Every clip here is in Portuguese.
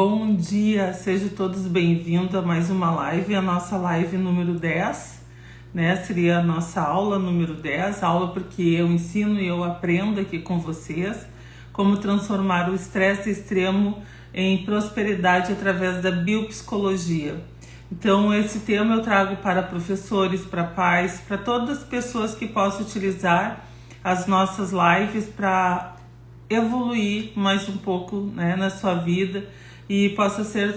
Bom dia, sejam todos bem-vindos a mais uma live, a nossa live número 10, né? Seria a nossa aula número 10, aula porque eu ensino e eu aprendo aqui com vocês como transformar o estresse extremo em prosperidade através da biopsicologia. Então esse tema eu trago para professores, para pais, para todas as pessoas que possam utilizar as nossas lives para evoluir mais um pouco, né, na sua vida e possa ser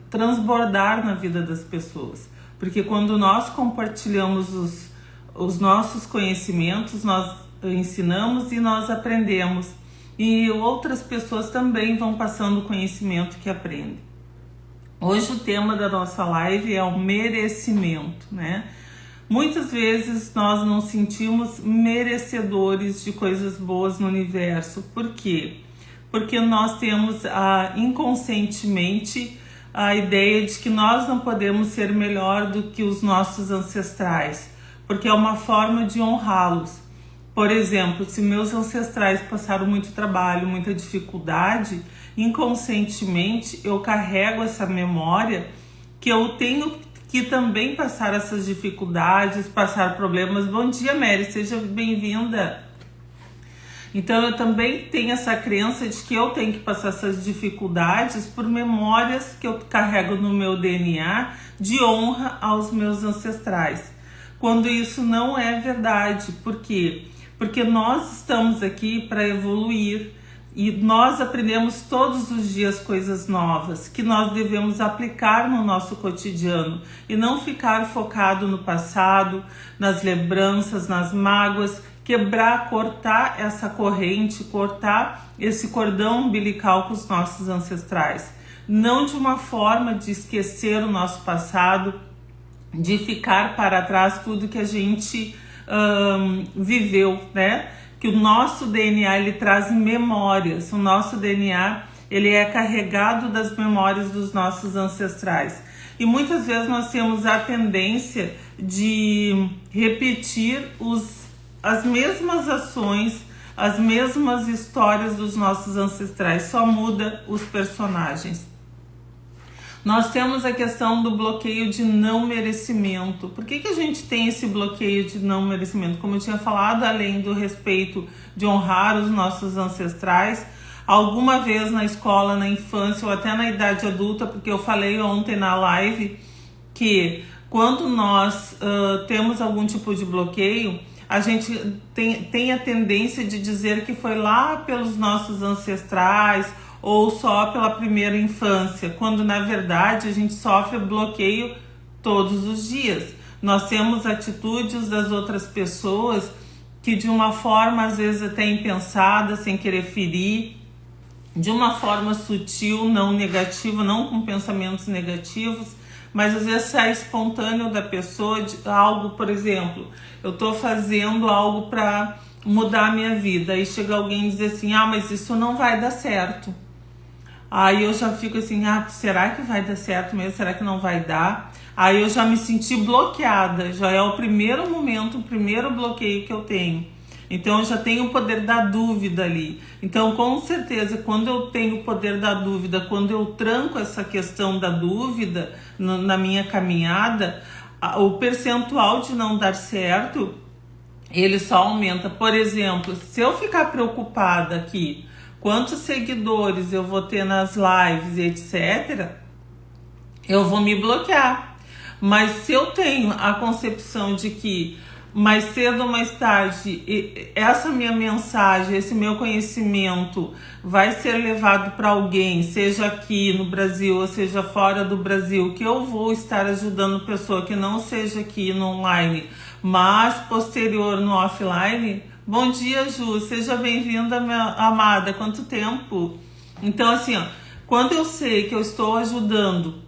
transbordar na vida das pessoas, porque quando nós compartilhamos os nossos conhecimentos, nós ensinamos e nós aprendemos, e outras pessoas também vão passando o conhecimento que aprendem. Hoje o tema da nossa live é o merecimento, né? Muitas vezes nós não sentimos merecedores de coisas boas no universo. Por quê? Porque nós temos inconscientemente a ideia de que nós não podemos ser melhor do que os nossos ancestrais, porque é uma forma de honrá-los. Por exemplo, se meus ancestrais passaram muito trabalho, muita dificuldade, inconscientemente eu carrego essa memória que eu tenho que também passar essas dificuldades, passar problemas. Bom dia, Mary, seja bem-vinda. Então eu também tenho essa crença de que eu tenho que passar essas dificuldades por memórias que eu carrego no meu DNA de honra aos meus ancestrais. Quando isso não é verdade. Por quê? Porque nós estamos aqui para evoluir e nós aprendemos todos os dias coisas novas que nós devemos aplicar no nosso cotidiano e não ficar focado no passado, nas lembranças, nas mágoas, quebrar, cortar essa corrente, cortar esse cordão umbilical com os nossos ancestrais. Não de uma forma de esquecer o nosso passado, de ficar para trás tudo que a gente viveu, né? Que o nosso DNA ele traz memórias, o nosso DNA ele é carregado das memórias dos nossos ancestrais. E muitas vezes nós temos a tendência de repetir as mesmas ações, as mesmas histórias dos nossos ancestrais, só muda os personagens. Nós temos a questão do bloqueio de não merecimento. Por que a gente tem esse bloqueio de não merecimento? Como eu tinha falado, além do respeito de honrar os nossos ancestrais, alguma vez na escola, na infância ou até na idade adulta, porque eu falei ontem na live que quando nós temos algum tipo de bloqueio, a gente tem a tendência de dizer que foi lá pelos nossos ancestrais ou só pela primeira infância, quando na verdade a gente sofre bloqueio todos os dias. Nós temos atitudes das outras pessoas que de uma forma às vezes até impensada, sem querer ferir, de uma forma sutil, não negativa, não com pensamentos negativos, mas às vezes sai espontâneo da pessoa de algo. Por exemplo, eu estou fazendo algo para mudar a minha vida, aí chega alguém e diz assim, mas isso não vai dar certo. Aí eu já fico assim, será que vai dar certo mesmo? Será que não vai dar? Aí eu já me senti bloqueada, já é o primeiro momento, o primeiro bloqueio que eu tenho. Então eu já tenho o poder da dúvida ali. Então com certeza, quando eu tenho o poder da dúvida, quando eu tranco essa questão da dúvida na minha caminhada, o percentual de não dar certo, ele só aumenta. Por exemplo, se eu ficar preocupada aqui, quantos seguidores eu vou ter nas lives, etc., eu vou me bloquear. Mas se eu tenho a concepção de que mais cedo ou mais tarde essa minha mensagem, esse meu conhecimento vai ser levado para alguém, seja aqui no Brasil ou seja fora do Brasil, que eu vou estar ajudando pessoa que não seja aqui no online, mas posterior no offline. Bom dia, Ju, seja bem-vinda, minha amada, quanto tempo? Então assim, quando eu sei que eu estou ajudando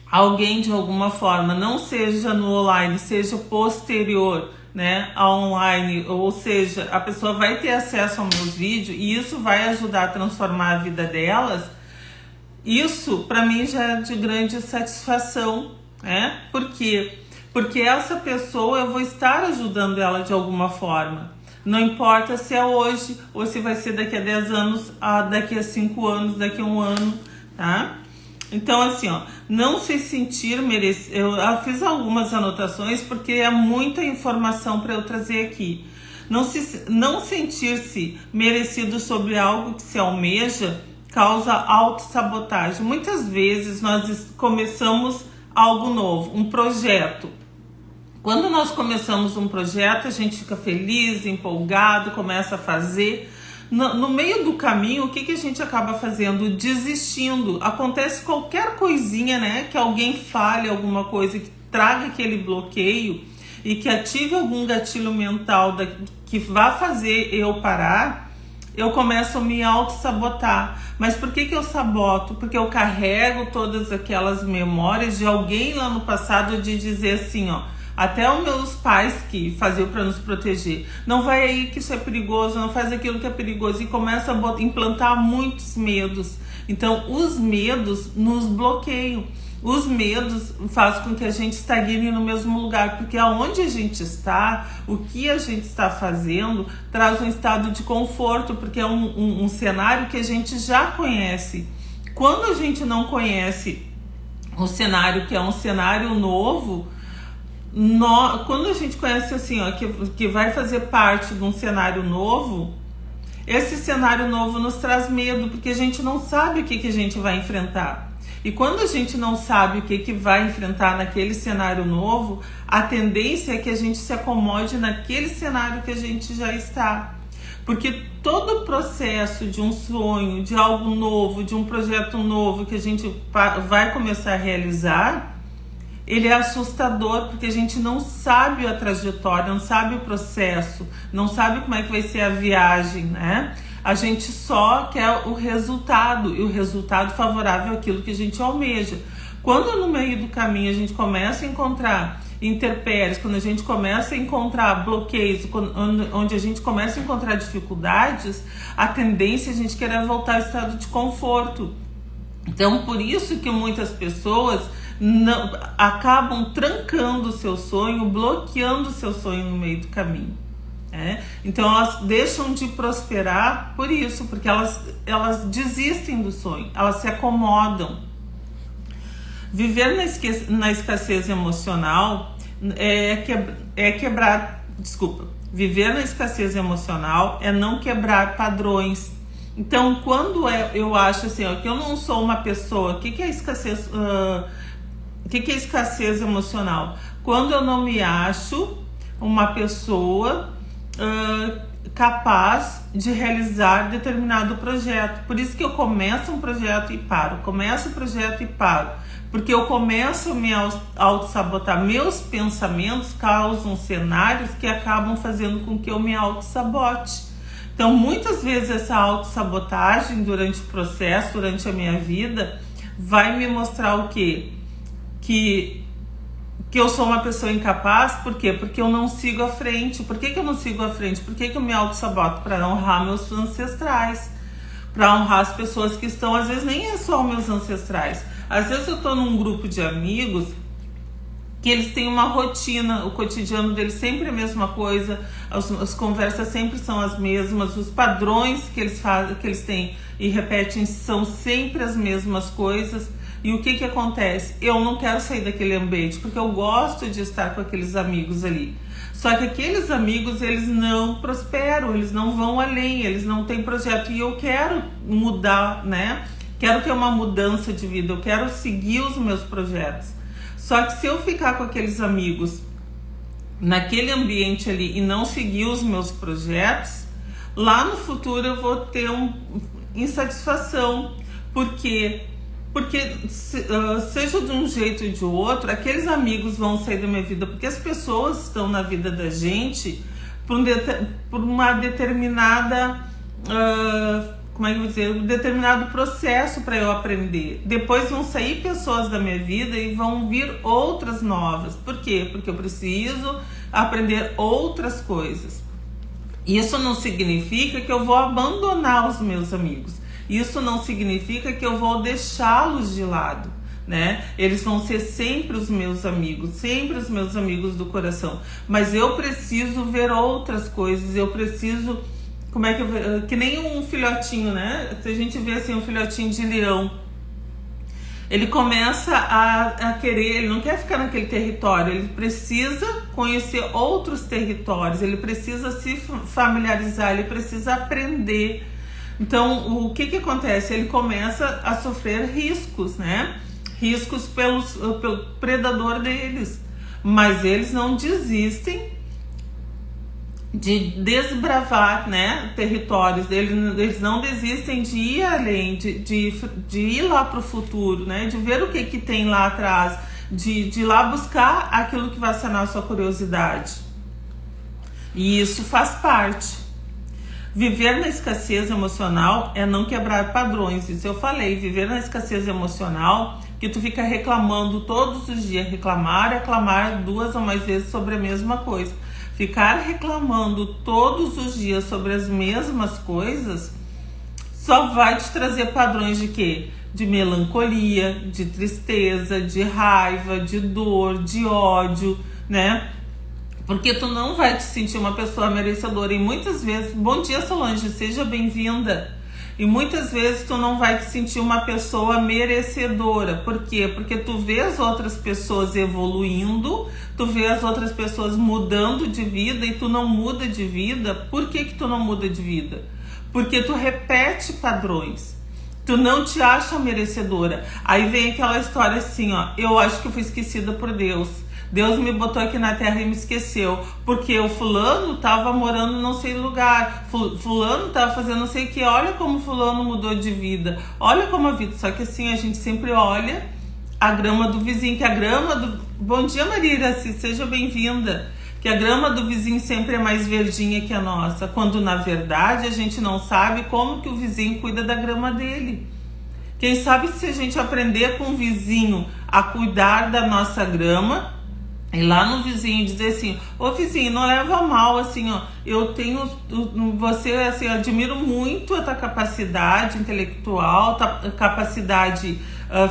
alguém de alguma forma, não seja no online, seja posterior, né, ao online, ou seja, a pessoa vai ter acesso aos meus vídeos e isso vai ajudar a transformar a vida delas, isso para mim já é de grande satisfação, né? Por quê? Porque essa pessoa eu vou estar ajudando ela de alguma forma. Não importa se é hoje ou se vai ser daqui a 10 anos, daqui a 5 anos, daqui a 1 ano, tá? Então, assim, ó, não se sentir merecido. Eu fiz algumas anotações porque é muita informação para eu trazer aqui. Não sentir-se merecido sobre algo que se almeja causa autossabotagem. Muitas vezes nós começamos algo novo, um projeto. Quando nós começamos um projeto, a gente fica feliz, empolgado, começa a fazer. No meio do caminho, o que a gente acaba fazendo? Desistindo. Acontece qualquer coisinha, né? Que alguém fale alguma coisa que traga aquele bloqueio e que ative algum gatilho mental que vá fazer eu parar, eu começo a me auto-sabotar. Mas por que eu saboto? Porque eu carrego todas aquelas memórias de alguém lá no passado de dizer assim, ó, até os meus pais que faziam para nos proteger, não vai aí que isso é perigoso, não faz aquilo que é perigoso, e começa a implantar muitos medos. Então os medos nos bloqueiam, os medos fazem com que a gente estagne no mesmo lugar, porque aonde a gente está, o que a gente está fazendo, traz um estado de conforto, porque é um cenário que a gente já conhece. Quando a gente não conhece o cenário, que é um cenário novo, quando a gente conhece assim, ó, que vai fazer parte de um cenário novo, esse cenário novo nos traz medo, porque a gente não sabe o que a gente vai enfrentar. E quando a gente não sabe o que vai enfrentar naquele cenário novo, a tendência é que a gente se acomode naquele cenário que a gente já está. Porque todo o processo de um sonho, de algo novo, de um projeto novo que a gente vai começar a realizar, ele é assustador, porque a gente não sabe a trajetória, não sabe o processo, não sabe como é que vai ser a viagem, né? A gente só quer o resultado, e o resultado favorável àquilo que a gente almeja. Quando no meio do caminho a gente começa a encontrar intempéries, quando a gente começa a encontrar bloqueios, onde a gente começa a encontrar dificuldades, a tendência é a gente querer voltar ao estado de conforto. Então, por isso que muitas pessoas acabam trancando o seu sonho, bloqueando o seu sonho no meio do caminho. Então elas deixam de prosperar por isso, porque elas desistem do sonho, elas se acomodam. Viver na escassez emocional viver na escassez emocional é não quebrar padrões. Então, quando eu acho assim, ó, que eu não sou uma pessoa, o que é escassez? O que é escassez emocional? Quando eu não me acho uma pessoa capaz de realizar determinado projeto. Por isso que eu começo um projeto e paro, começo o projeto e paro, porque eu começo a me auto-sabotar. Meus pensamentos causam cenários que acabam fazendo com que eu me auto-sabote. Então, muitas vezes essa auto-sabotagem durante o processo, durante a minha vida, vai me mostrar o quê? Que eu sou uma pessoa incapaz. Por quê? Porque eu não sigo à frente. Por que eu não sigo à frente? Por que eu me auto-saboto? Para honrar meus ancestrais, para honrar as pessoas que estão, às vezes nem é só meus ancestrais. Às vezes eu estou num grupo de amigos que eles têm uma rotina, o cotidiano deles sempre é a mesma coisa, as conversas sempre são as mesmas, os padrões que eles fazem, que eles têm e repetem são sempre as mesmas coisas. E o que acontece? Eu não quero sair daquele ambiente, porque eu gosto de estar com aqueles amigos ali. Só que aqueles amigos, eles não prosperam, eles não vão além, eles não têm projeto. E eu quero mudar, né? Quero ter uma mudança de vida, eu quero seguir os meus projetos. Só que se eu ficar com aqueles amigos naquele ambiente ali e não seguir os meus projetos, lá no futuro eu vou ter uma insatisfação. Por quê? Porque seja de um jeito ou de outro, aqueles amigos vão sair da minha vida, porque as pessoas estão na vida da gente por uma determinada, como é que eu vou dizer, um determinado processo para eu aprender. Depois vão sair pessoas da minha vida e vão vir outras novas. Por quê? Porque eu preciso aprender outras coisas. Isso não significa que eu vou abandonar os meus amigos. Isso não significa que eu vou deixá-los de lado, né? Eles vão ser sempre os meus amigos do coração. Mas eu preciso ver outras coisas, eu preciso, que nem um filhotinho, né? Se a gente vê assim um filhotinho de leão, ele começa a querer, ele não quer ficar naquele território, ele precisa conhecer outros territórios, ele precisa se familiarizar, ele precisa aprender. Então, o que acontece? Ele começa a sofrer riscos, né? Riscos pelo predador deles. Mas eles não desistem de desbravar, né, territórios. Eles não desistem de ir além, de ir lá para o futuro, né? De ver o que tem lá atrás, de ir lá buscar aquilo que vai sanar a sua curiosidade. E isso faz parte. Viver na escassez emocional é não quebrar padrões. Isso eu falei. Viver na escassez emocional, que tu fica reclamando todos os dias, reclamar 2 ou mais vezes sobre a mesma coisa. Ficar reclamando todos os dias sobre as mesmas coisas só vai te trazer padrões de quê? De melancolia, de tristeza, de raiva, de dor, de ódio, né? Porque tu não vai te sentir uma pessoa merecedora. E muitas vezes, bom dia Solange, seja bem-vinda. E muitas vezes tu não vai te sentir uma pessoa merecedora. Por quê? Porque tu vê as outras pessoas evoluindo, tu vê as outras pessoas mudando de vida e tu não muda de vida. Por que tu não muda de vida? Porque tu repete padrões. Tu não te acha merecedora. Aí vem aquela história assim, ó, eu acho que eu fui esquecida por Deus. Deus me botou aqui na terra e me esqueceu, porque o fulano estava morando não sei lugar, fulano estava fazendo não sei o que, olha como fulano mudou de vida, olha como a vida, só que assim, a gente sempre olha a grama do vizinho, que a grama do... Bom dia Maria Iraci, seja bem-vinda, que a grama do vizinho sempre é mais verdinha que a nossa, quando na verdade a gente não sabe como que o vizinho cuida da grama dele. Quem sabe se a gente aprender com o vizinho a cuidar da nossa grama, e lá no vizinho dizer assim, ô vizinho, não leva mal, assim, ó, eu tenho, você, assim, admiro muito a tua capacidade intelectual, tua capacidade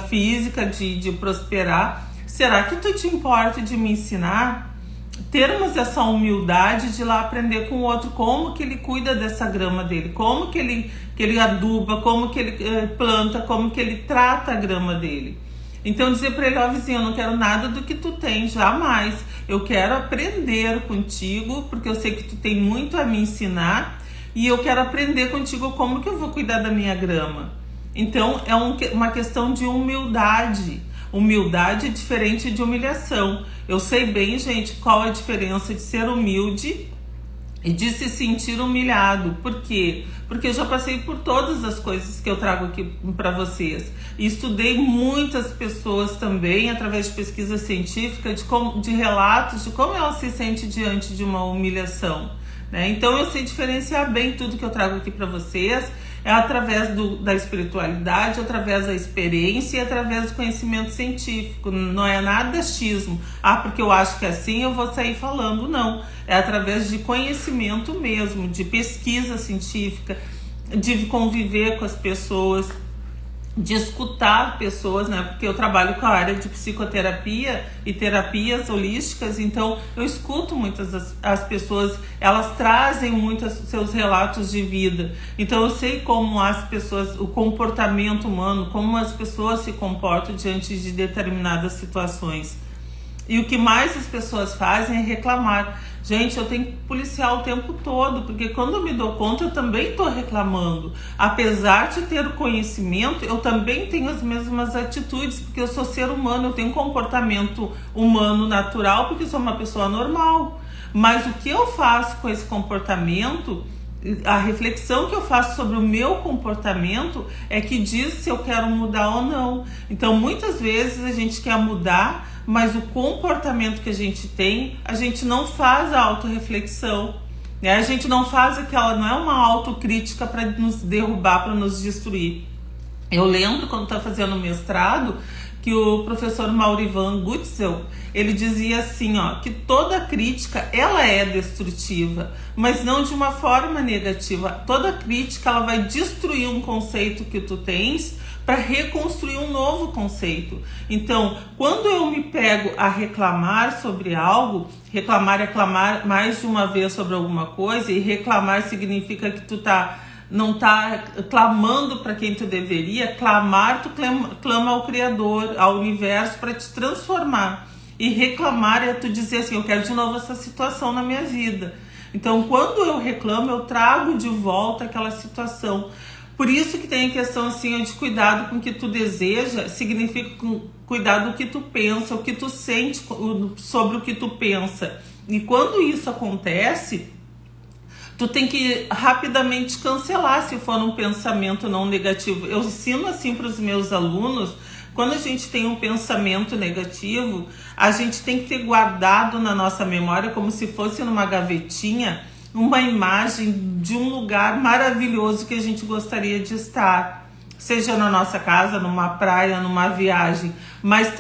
física de prosperar, será que tu te importa de me ensinar? Termos essa humildade de ir lá aprender com o outro como que ele cuida dessa grama dele, como que ele aduba, como que ele planta, como que ele trata a grama dele. Então dizer para ele, ó vizinho, eu não quero nada do que tu tem, jamais. Eu quero aprender contigo, porque eu sei que tu tem muito a me ensinar e eu quero aprender contigo como que eu vou cuidar da minha grama. Então é uma questão de humildade. Humildade é diferente de humilhação. Eu sei bem, gente, qual a diferença de ser humilde e de se sentir humilhado. Por quê? Porque eu já passei por todas as coisas que eu trago aqui para vocês. E estudei muitas pessoas também, através de pesquisa científica, de relatos de como ela se sente diante de uma humilhação, né? Então eu sei diferenciar bem tudo que eu trago aqui para vocês. É através da espiritualidade, através da experiência e através do conhecimento científico. Não é nada achismo. Ah, porque eu acho que é assim eu vou sair falando. Não. É através de conhecimento mesmo, de pesquisa científica, de conviver com as pessoas, de escutar pessoas, né? Porque eu trabalho com a área de psicoterapia e terapias holísticas, então eu escuto muitas as pessoas, elas trazem muitos seus relatos de vida. Então eu sei como as pessoas, o comportamento humano, como as pessoas se comportam diante de determinadas situações. E o que mais as pessoas fazem é reclamar. Gente, eu tenho que policiar o tempo todo, porque quando eu me dou conta, eu também estou reclamando. Apesar de ter o conhecimento, eu também tenho as mesmas atitudes, porque eu sou ser humano, eu tenho um comportamento humano natural, porque eu sou uma pessoa normal. Mas o que eu faço com esse comportamento, a reflexão que eu faço sobre o meu comportamento é que diz se eu quero mudar ou não. Então, muitas vezes a gente quer mudar, mas o comportamento que a gente tem, a gente não faz a autorreflexão, né? A gente não faz aquela, não é uma autocrítica para nos derrubar, para nos destruir. Eu lembro quando estava fazendo mestrado, que o professor Maurivan Gutzel, ele dizia assim, ó, que toda crítica, ela é destrutiva, mas não de uma forma negativa. Toda crítica, ela vai destruir um conceito que tu tens para reconstruir um novo conceito. Então, quando eu me pego a reclamar sobre algo, reclamar mais de uma vez sobre alguma coisa, e reclamar significa que tu tá não tá clamando para quem tu deveria clamar, tu clama ao Criador, ao universo para te transformar. E reclamar é tu dizer assim, eu quero de novo essa situação na minha vida. Então, quando eu reclamo, eu trago de volta aquela situação. Por isso que tem a questão assim, de cuidado com o que tu deseja, significa cuidar do que tu pensa, o que tu sente sobre o que tu pensa. E quando isso acontece, tu tem que rapidamente cancelar se for um pensamento não negativo. Eu ensino assim para os meus alunos, quando a gente tem um pensamento negativo, a gente tem que ter guardado na nossa memória, como se fosse numa gavetinha, uma imagem de um lugar maravilhoso que a gente gostaria de estar. Seja na nossa casa, numa praia, numa viagem. Mas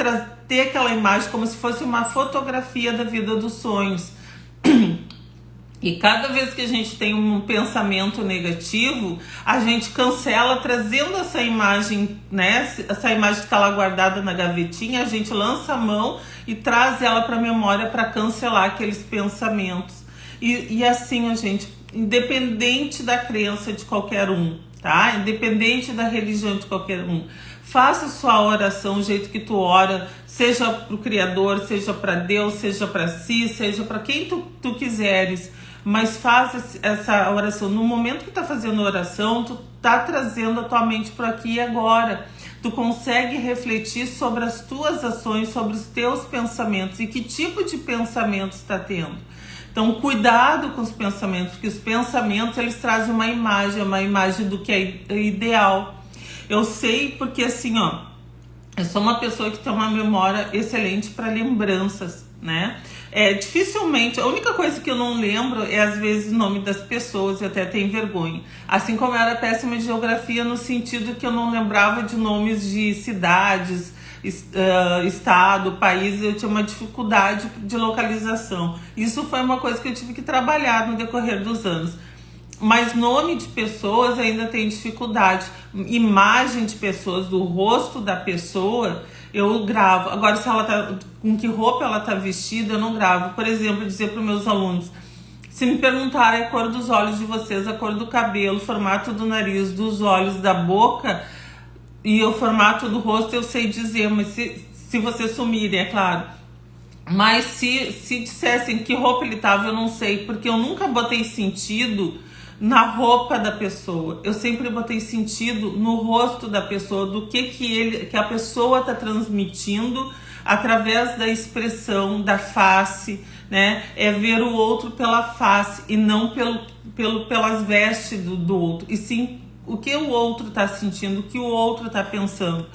ter aquela imagem como se fosse uma fotografia da vida dos sonhos. E cada vez que a gente tem um pensamento negativo, a gente cancela trazendo essa imagem, né? Essa imagem que está lá guardada na gavetinha, a gente lança a mão e traz ela para a memória para cancelar aqueles pensamentos. E assim, gente, independente da crença de qualquer um, tá? Independente da religião de qualquer um, faça sua oração do jeito que tu ora, seja para o Criador, seja para Deus, seja para si, seja para quem tu quiseres. Mas faz essa oração. No momento que tá fazendo a oração, tu tá trazendo a tua mente para aqui e agora. Tu consegue refletir sobre as tuas ações, sobre os teus pensamentos e que tipo de pensamentos está tendo. Então, cuidado com os pensamentos, porque os pensamentos, eles trazem uma imagem do que é ideal. Eu sei porque assim, eu sou uma pessoa que tem uma memória excelente para lembranças, né? Dificilmente, a única coisa que eu não lembro é às vezes o nome das pessoas, eu até tenho vergonha. Assim como eu era péssima de geografia no sentido que eu não lembrava de nomes de cidades, estado, país, eu tinha uma dificuldade de localização. Isso foi uma coisa que eu tive que trabalhar no decorrer dos anos. Mas nome de pessoas ainda tem dificuldade. Imagem de pessoas, do rosto da pessoa, eu gravo. Agora, se ela tá, com que roupa ela tá vestida, eu não gravo. Por exemplo, dizer para os meus alunos, se me perguntarem a cor dos olhos de vocês, a cor do cabelo, o formato do nariz, dos olhos, da boca e o formato do rosto, eu sei dizer, mas se vocês sumirem, é claro. Mas se dissessem que roupa ele tava, eu não sei, porque eu nunca botei sentido na roupa da pessoa. Eu sempre botei sentido no rosto da pessoa, do que a pessoa está transmitindo através da expressão, da face, né? É ver o outro pela face e não pelas vestes do outro, e sim o que o outro está sentindo, o que o outro está pensando.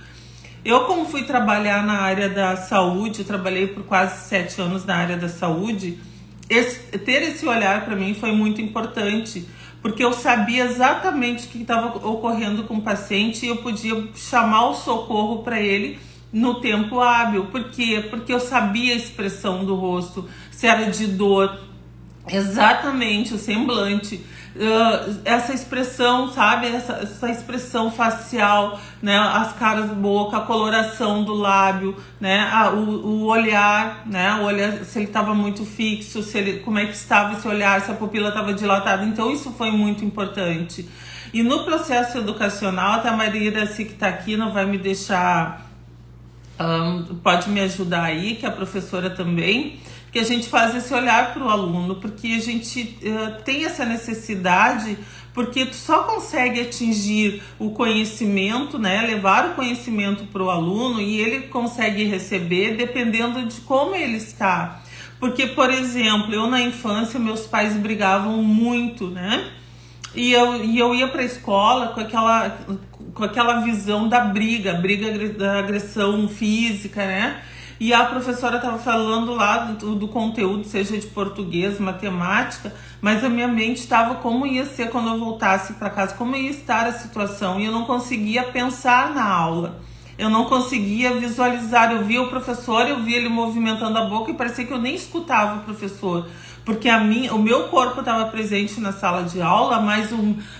Eu, como fui trabalhar na área da saúde, eu trabalhei por quase 7 anos na área da saúde, ter esse olhar para mim foi muito importante, porque eu sabia exatamente o que estava ocorrendo com o paciente e eu podia chamar o socorro para ele no tempo hábil. Por quê? Porque eu sabia a expressão do rosto, se era de dor, exatamente o semblante, essa expressão, sabe? Essa expressão facial, né? As caras, boca, a coloração do lábio, né? O olhar, né? O olhar, se ele estava muito fixo, como é que estava esse olhar, se a pupila estava dilatada. Então isso foi muito importante. E no processo educacional, até a Maria Iraci, que está aqui, não vai me deixar, pode me ajudar aí, que é a professora também, que a gente faz esse olhar para o aluno, porque a gente tem essa necessidade, porque tu só consegue atingir o conhecimento, né, levar o conhecimento para o aluno e ele consegue receber dependendo de como ele está. Porque, por exemplo, eu na infância, meus pais brigavam muito, né, e eu ia para a escola com aquela visão da briga da agressão física, né? E a professora estava falando lá do conteúdo, seja de português, matemática, mas a minha mente estava como ia ser quando eu voltasse para casa, como ia estar a situação, e eu não conseguia pensar na aula, eu não conseguia visualizar. Eu via o professor, eu via ele movimentando a boca e parecia que eu nem escutava o professor, porque o meu corpo estava presente na sala de aula,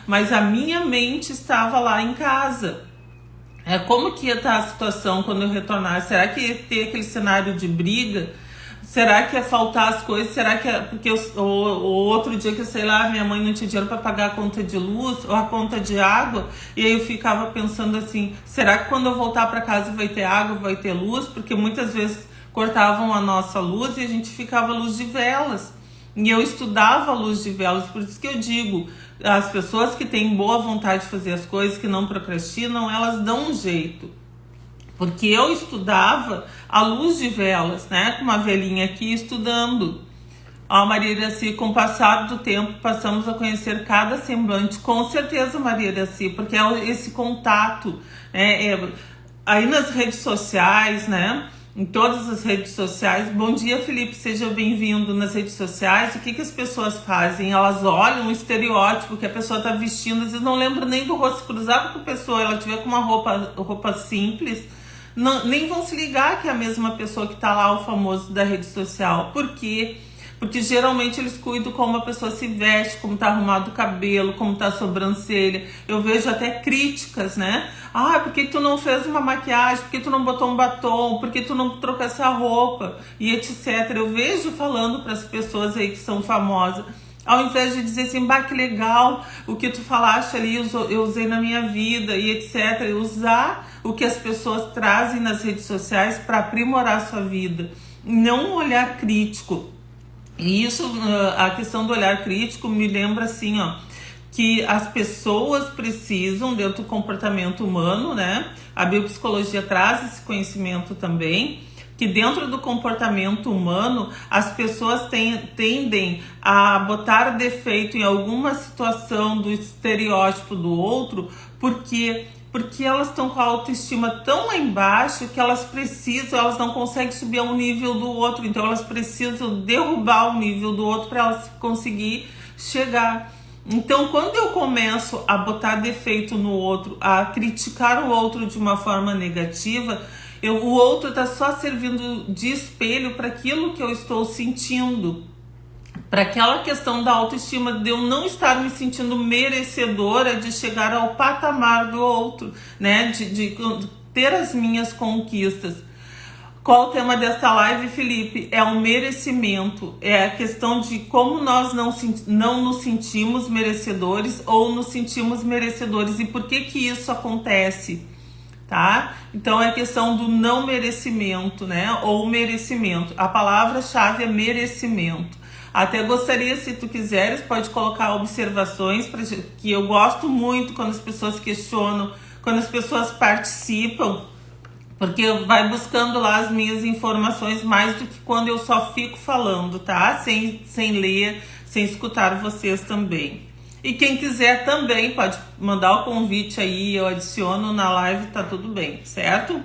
mas a minha mente estava lá em casa. Como que ia estar a situação quando eu retornar? Será que ia ter aquele cenário de briga? Será que é faltar as coisas? Será que é porque o outro dia que, sei lá, minha mãe não tinha dinheiro para pagar a conta de luz ou a conta de água? E aí eu ficava pensando assim, será que quando eu voltar para casa vai ter água, vai ter luz? Porque muitas vezes cortavam a nossa luz e a gente ficava à luz de velas. E eu estudava a luz de velas, por isso que eu digo, as pessoas que têm boa vontade de fazer as coisas, que não procrastinam, elas dão um jeito. Porque eu estudava à luz de velas, né? Com uma velhinha aqui estudando. Ó, Maria Iraci, com o passar do tempo, passamos a conhecer cada semblante. Com certeza, Maria Iraci, porque é esse contato, né? Aí nas redes sociais, né? Em todas as redes sociais. Bom dia, Felipe, seja bem-vindo nas redes sociais. O que as pessoas fazem? Elas olham o estereótipo que a pessoa está vestindo, às vezes não lembram nem do rosto cruzado que a pessoa, ela tiver com uma roupa simples, não, nem vão se ligar que é a mesma pessoa que está lá, o famoso da rede social. Por quê? Porque geralmente eles cuidam como a pessoa se veste, como tá arrumado o cabelo, como tá a sobrancelha. Eu vejo até críticas, né? Ah, por que tu não fez uma maquiagem? Por que tu não botou um batom? Por que tu não trocou essa roupa? E etc. Eu vejo falando para as pessoas aí que são famosas, ao invés de dizer assim, bah, que legal, o que tu falaste ali, eu usei na minha vida e etc. E usar o que as pessoas trazem nas redes sociais para aprimorar a sua vida. Não um olhar crítico. E isso, a questão do olhar crítico me lembra assim, ó, que as pessoas precisam, dentro do comportamento humano, né? A biopsicologia traz esse conhecimento também, que dentro do comportamento humano, as pessoas tendem a botar defeito em alguma situação do estereótipo do outro, porque elas estão com a autoestima tão lá embaixo que elas não conseguem subir ao nível do outro, então elas precisam derrubar o nível do outro para elas conseguir chegar. Então, quando eu começo a botar defeito no outro, a criticar o outro de uma forma negativa, o outro está só servindo de espelho para aquilo que eu estou sentindo, para aquela questão da autoestima, de eu não estar me sentindo merecedora de chegar ao patamar do outro, né? De ter as minhas conquistas. Qual o tema desta live, Felipe? É o merecimento, é a questão de como nós não nos sentimos merecedores ou nos sentimos merecedores e por que isso acontece, tá? Então é a questão do não merecimento, né? Ou merecimento. A palavra-chave é merecimento. Até gostaria, se tu quiseres, pode colocar observações, que eu gosto muito quando as pessoas questionam, quando as pessoas participam, porque vai buscando lá as minhas informações mais do que quando eu só fico falando, tá? Sem ler, sem escutar vocês também. E quem quiser também pode mandar o convite aí, eu adiciono na live, tá tudo bem, certo?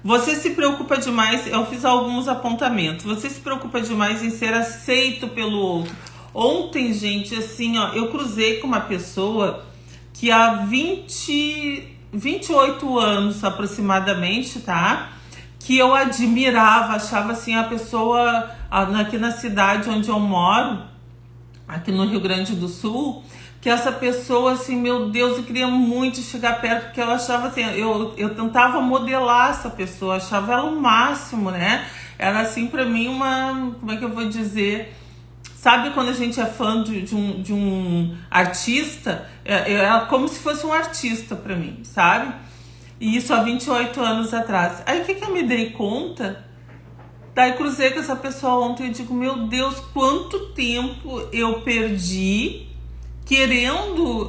Você se preocupa demais, eu fiz alguns apontamentos, você se preocupa demais em ser aceito pelo outro. Ontem, gente, assim, ó, eu cruzei com uma pessoa que há 28 anos aproximadamente, tá? Que eu admirava, achava assim, a pessoa aqui na cidade onde eu moro, aqui no Rio Grande do Sul, que essa pessoa, assim, meu Deus, eu queria muito chegar perto, porque eu achava assim, eu tentava modelar essa pessoa, achava ela o máximo, né? Era assim, pra mim, como é que eu vou dizer? Sabe quando a gente é fã de um artista? É como se fosse um artista pra mim, sabe? E isso há 28 anos atrás. Aí o que eu me dei conta? Daí cruzei com essa pessoa ontem e digo, meu Deus, quanto tempo eu perdi querendo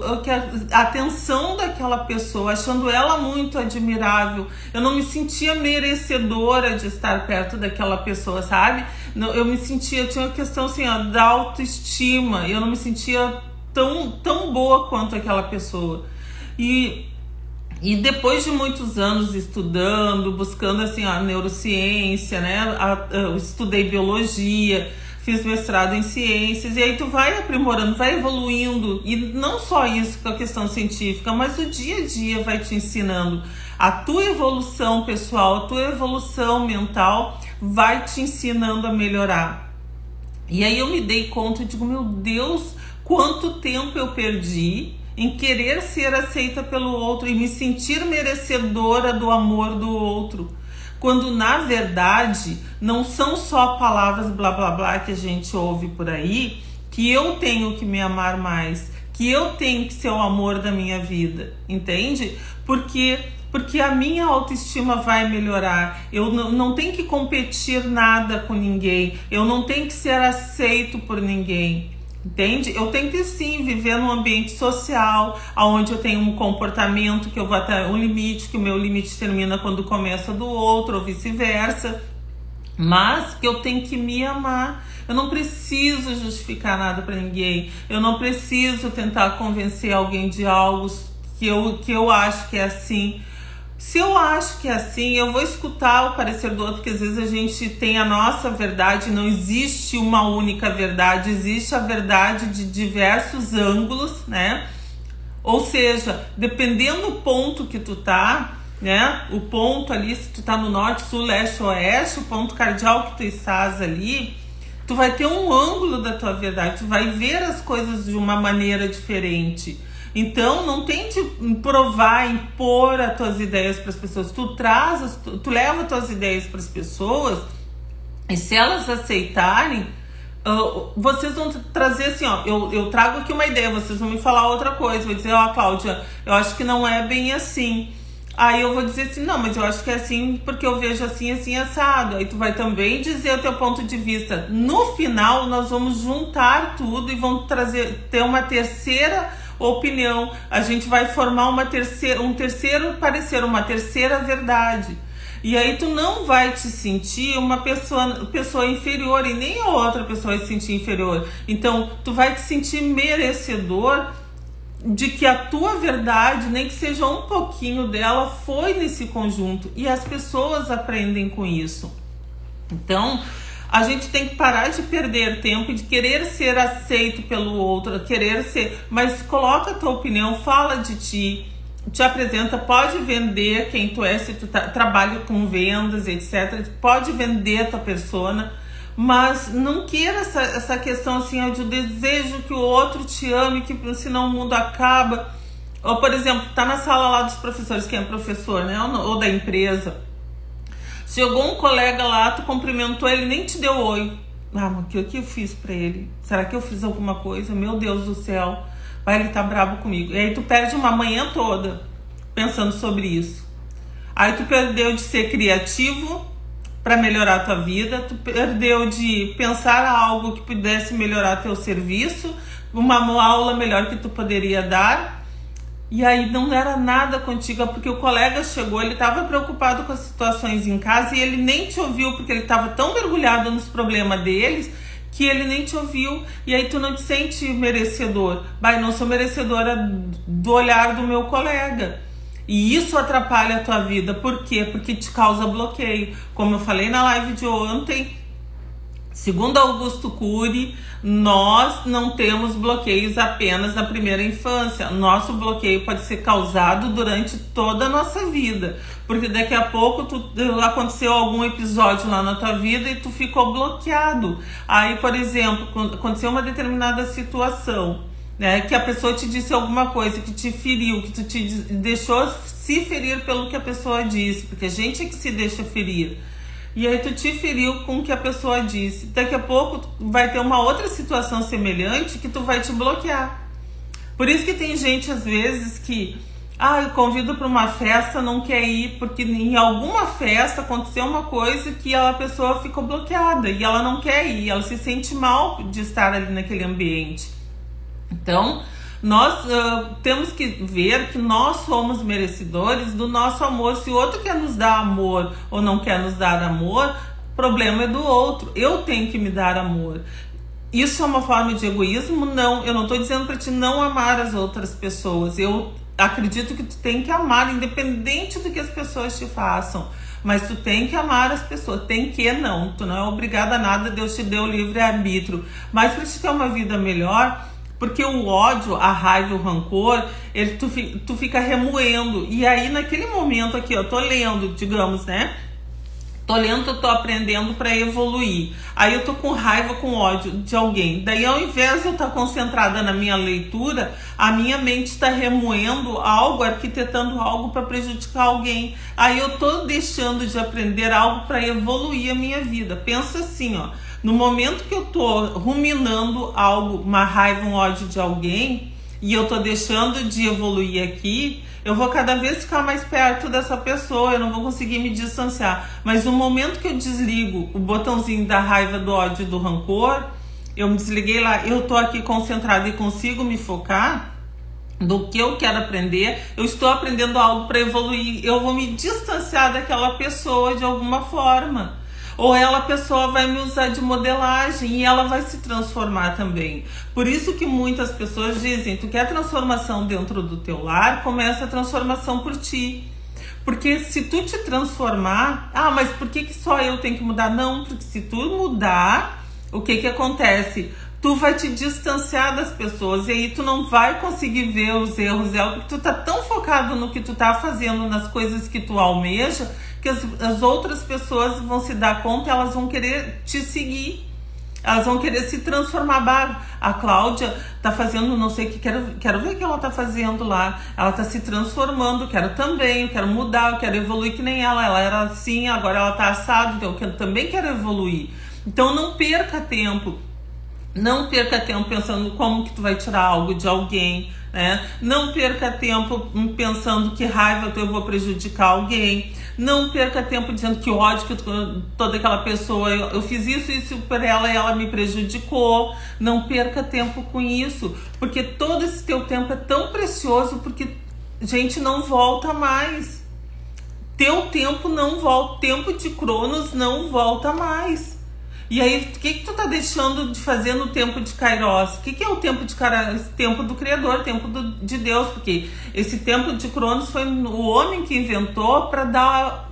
a atenção daquela pessoa, achando ela muito admirável. Eu não me sentia merecedora de estar perto daquela pessoa, sabe? Eu tinha uma questão assim, ó, da autoestima. Eu não me sentia tão boa quanto aquela pessoa. E depois de muitos anos estudando, buscando assim a neurociência, né? Eu estudei biologia, fiz mestrado em ciências, e aí tu vai aprimorando, vai evoluindo, e não só isso com a questão científica, mas o dia a dia vai te ensinando. A tua evolução pessoal, a tua evolução mental vai te ensinando a melhorar. E aí eu me dei conta e digo, meu Deus, quanto tempo eu perdi em querer ser aceita pelo outro e me sentir merecedora do amor do outro. quando na verdade não são só palavras blá blá blá que a gente ouve por aí, que eu tenho que me amar mais, que eu tenho que ser o amor da minha vida, entende? Porque a minha autoestima vai melhorar, eu não tenho que competir nada com ninguém, eu não tenho que ser aceito por ninguém. Entende? Eu tenho que sim viver num ambiente social, onde eu tenho um comportamento que eu vou até um limite, que o meu limite termina quando começa do outro, ou vice-versa. Mas que eu tenho que me amar. Eu não preciso justificar nada para ninguém. Eu não preciso tentar convencer alguém de algo que eu acho que é assim. Se eu acho que é assim, eu vou escutar o parecer do outro, porque às vezes a gente tem a nossa verdade, não existe uma única verdade, existe a verdade de diversos ângulos, né? Ou seja, dependendo do ponto que tu tá, né? O ponto ali, se tu tá no norte, sul, leste, oeste, o ponto cardeal que tu estás ali, tu vai ter um ângulo da tua verdade, tu vai ver as coisas de uma maneira diferente. Então, não tente provar, impor as tuas ideias para as pessoas. Tu leva as tuas ideias para as pessoas e se elas aceitarem, vocês vão trazer assim, ó, eu trago aqui uma ideia, vocês vão me falar outra coisa. Vou dizer, ó, Cláudia, eu acho que não é bem assim. Aí eu vou dizer assim, não, mas eu acho que é assim porque eu vejo assim, assim, assado. Aí tu vai também dizer o teu ponto de vista. No final, nós vamos juntar tudo e vamos ter uma terceira opinião, a gente vai formar um terceiro parecer, uma terceira verdade. E aí tu não vai te sentir uma pessoa inferior e nem a outra pessoa vai se sentir inferior. Então tu vai te sentir merecedor de que a tua verdade, nem que seja um pouquinho dela, foi nesse conjunto. E as pessoas aprendem com isso. Então a gente tem que parar de perder tempo e de querer ser aceito pelo outro, mas coloca a tua opinião, fala de ti, te apresenta, pode vender quem tu é, se tu trabalha com vendas, etc. Pode vender a tua persona, mas não queira essa questão assim, de desejo que o outro te ame, que senão o mundo acaba. Ou, por exemplo, tá na sala lá dos professores, quem é professor, né? Ou da empresa. Chegou um colega lá, tu cumprimentou ele, nem te deu oi. Ah, mas o que eu fiz pra ele? Será que eu fiz alguma coisa? Meu Deus do céu, vai, ele tá bravo comigo. E aí tu perde uma manhã toda pensando sobre isso. Aí tu perdeu de ser criativo para melhorar a tua vida, tu perdeu de pensar algo que pudesse melhorar teu serviço, uma aula melhor que tu poderia dar. E aí não era nada contigo, porque o colega chegou, ele estava preocupado com as situações em casa e ele nem te ouviu, porque ele estava tão mergulhado nos problemas deles que ele nem te ouviu. E aí tu não te sente merecedor. Vai, não sou merecedora do olhar do meu colega. E isso atrapalha a tua vida. Por quê? Porque te causa bloqueio. Como eu falei na live de ontem, segundo Augusto Cury, nós não temos bloqueios apenas na primeira infância. Nosso bloqueio pode ser causado durante toda a nossa vida. Porque daqui a pouco aconteceu algum episódio lá na tua vida e tu ficou bloqueado. Aí, por exemplo, aconteceu uma determinada situação, né, que a pessoa te disse alguma coisa, que te feriu, que tu te deixou se ferir pelo que a pessoa disse. Porque a gente é que se deixa ferir. E aí tu te feriu com o que a pessoa disse. Daqui a pouco vai ter uma outra situação semelhante que tu vai te bloquear. Por isso que tem gente às vezes que eu convido para uma festa, não quer ir, porque em alguma festa aconteceu uma coisa que a pessoa ficou bloqueada e ela não quer ir, ela se sente mal de estar ali naquele ambiente. Então nós temos que ver que nós somos merecedores do nosso amor. Se o outro quer nos dar amor ou não quer nos dar amor, o problema é do outro. Eu tenho que me dar amor. Isso é uma forma de egoísmo? Não, eu não estou dizendo para ti não amar as outras pessoas. Eu acredito que tu tem que amar, independente do que as pessoas te façam. Mas tu tem que amar as pessoas, tu não é obrigada a nada, Deus te deu livre-arbítrio. Mas para te ter uma vida melhor, porque o ódio, a raiva, o rancor, tu fica remoendo. E aí naquele momento aqui, eu tô lendo, digamos, né? Tô lendo, eu tô aprendendo para evoluir. Aí eu tô com raiva, com ódio de alguém. Daí, ao invés de eu estar concentrada na minha leitura, a minha mente está remoendo algo, arquitetando algo para prejudicar alguém. Aí eu tô deixando de aprender algo para evoluir a minha vida. Pensa assim, ó. No momento que eu tô ruminando algo, uma raiva, um ódio de alguém, e eu tô deixando de evoluir aqui, eu vou cada vez ficar mais perto dessa pessoa, eu não vou conseguir me distanciar. Mas no momento que eu desligo o botãozinho da raiva, do ódio e do rancor, eu me desliguei lá, eu tô aqui concentrada e consigo me focar do que eu quero aprender, eu estou aprendendo algo para evoluir, eu vou me distanciar daquela pessoa de alguma forma. Ou a pessoa vai me usar de modelagem e ela vai se transformar também. Por isso que muitas pessoas dizem, tu quer transformação dentro do teu lar, começa a transformação por ti. Porque se tu te transformar, mas por que só eu tenho que mudar? Não, porque se tu mudar, o que acontece? Tu vai te distanciar das pessoas e aí tu não vai conseguir ver os erros dela, porque tu tá tão focado no que tu tá fazendo, nas coisas que tu almeja, que as outras pessoas vão se dar conta, elas vão querer te seguir, elas vão querer se transformar. A Cláudia tá fazendo não sei o que, quero ver o que ela tá fazendo lá, ela tá se transformando, quero também, eu quero mudar, eu quero evoluir que nem ela era assim, agora ela tá assada, então eu também quero evoluir. Então não perca tempo. Não perca tempo pensando como que tu vai tirar algo de alguém, né? Não perca tempo pensando que raiva eu vou prejudicar alguém. Não perca tempo dizendo que ódio que toda aquela pessoa, eu fiz isso por ela e ela me prejudicou. Não perca tempo com isso, porque todo esse teu tempo é tão precioso, porque, gente, não volta mais. Teu tempo não volta, tempo de Cronos não volta mais. E aí, o que tu tá deixando de fazer no tempo de Kairos? O que é o tempo de Kairos? Tempo do Criador, tempo de Deus, porque esse tempo de Cronos foi o homem que inventou para dar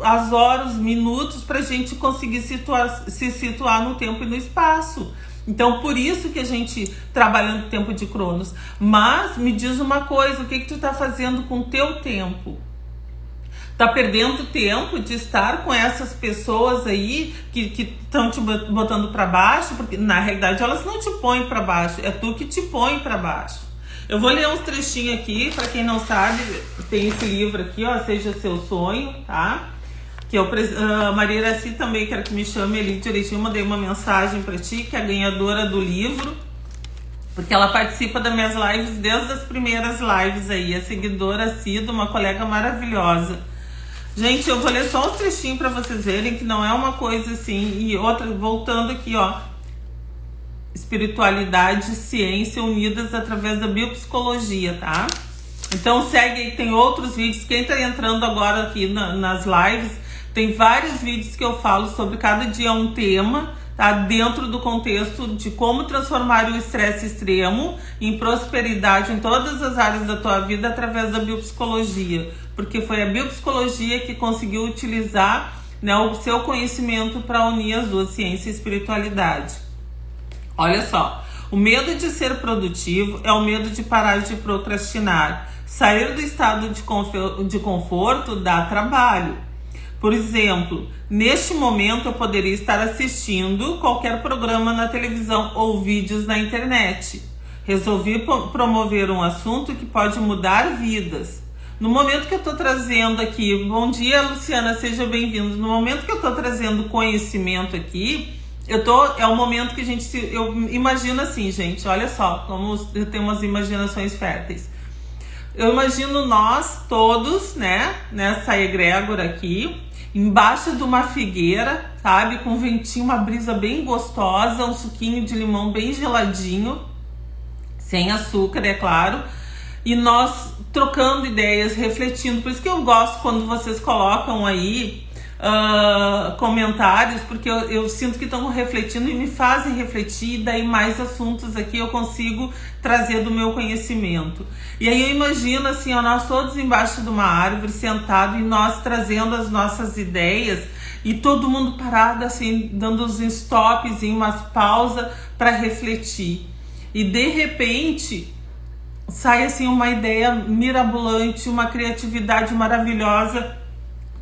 as horas, os minutos, pra gente conseguir se situar no tempo e no espaço. Então, por isso que a gente trabalha no tempo de Cronos. Mas, me diz uma coisa, o que tu tá fazendo com o teu tempo? Tá perdendo tempo de estar com essas pessoas aí que estão te botando para baixo, porque na realidade elas não te põem para baixo, é tu que te põe para baixo. Eu vou ler uns trechinhos aqui, para quem não sabe, tem esse livro aqui, ó, Seja Seu Sonho, tá? Que eu, Maria Iraci também quero que me chame ali direitinho, mandei uma mensagem para ti, que é a ganhadora do livro, porque ela participa das minhas lives desde as primeiras lives aí, a seguidora assídua, uma colega maravilhosa. Gente, eu vou ler só um trechinho para vocês verem que não é uma coisa assim. E outra, voltando aqui, ó. Espiritualidade e ciência unidas através da biopsicologia, tá? Então segue aí, tem outros vídeos. Quem tá entrando agora aqui nas lives, tem vários vídeos que eu falo sobre cada dia um tema, tá? Dentro do contexto de como transformar o estresse extremo em prosperidade em todas as áreas da tua vida através da biopsicologia. Porque foi a biopsicologia que conseguiu utilizar, né, o seu conhecimento para unir as duas, ciência e espiritualidade. Olha só, o medo de ser produtivo é o medo de parar de procrastinar. Sair do estado de conforto dá trabalho. Por exemplo, neste momento eu poderia estar assistindo qualquer programa na televisão ou vídeos na internet. Resolvi promover um assunto que pode mudar vidas. No momento que eu estou trazendo aqui, bom dia Luciana, seja bem-vindo. No momento que eu estou trazendo conhecimento aqui, é o momento que eu imagino assim, gente, olha só, como eu tenho umas imaginações férteis. Eu imagino nós todos, né, nessa egrégora aqui, embaixo de uma figueira, sabe, com um ventinho, uma brisa bem gostosa, um suquinho de limão bem geladinho, sem açúcar, é claro, e nós trocando ideias, refletindo. Por isso que eu gosto quando vocês colocam aí comentários, porque eu sinto que estão refletindo e me fazem refletir, e daí mais assuntos aqui eu consigo trazer do meu conhecimento. E aí eu imagino assim, ó, nós todos embaixo de uma árvore, sentados, e nós trazendo as nossas ideias, e todo mundo parado assim, dando uns stops, umas pausas para refletir. E de repente sai assim uma ideia mirabolante, uma criatividade maravilhosa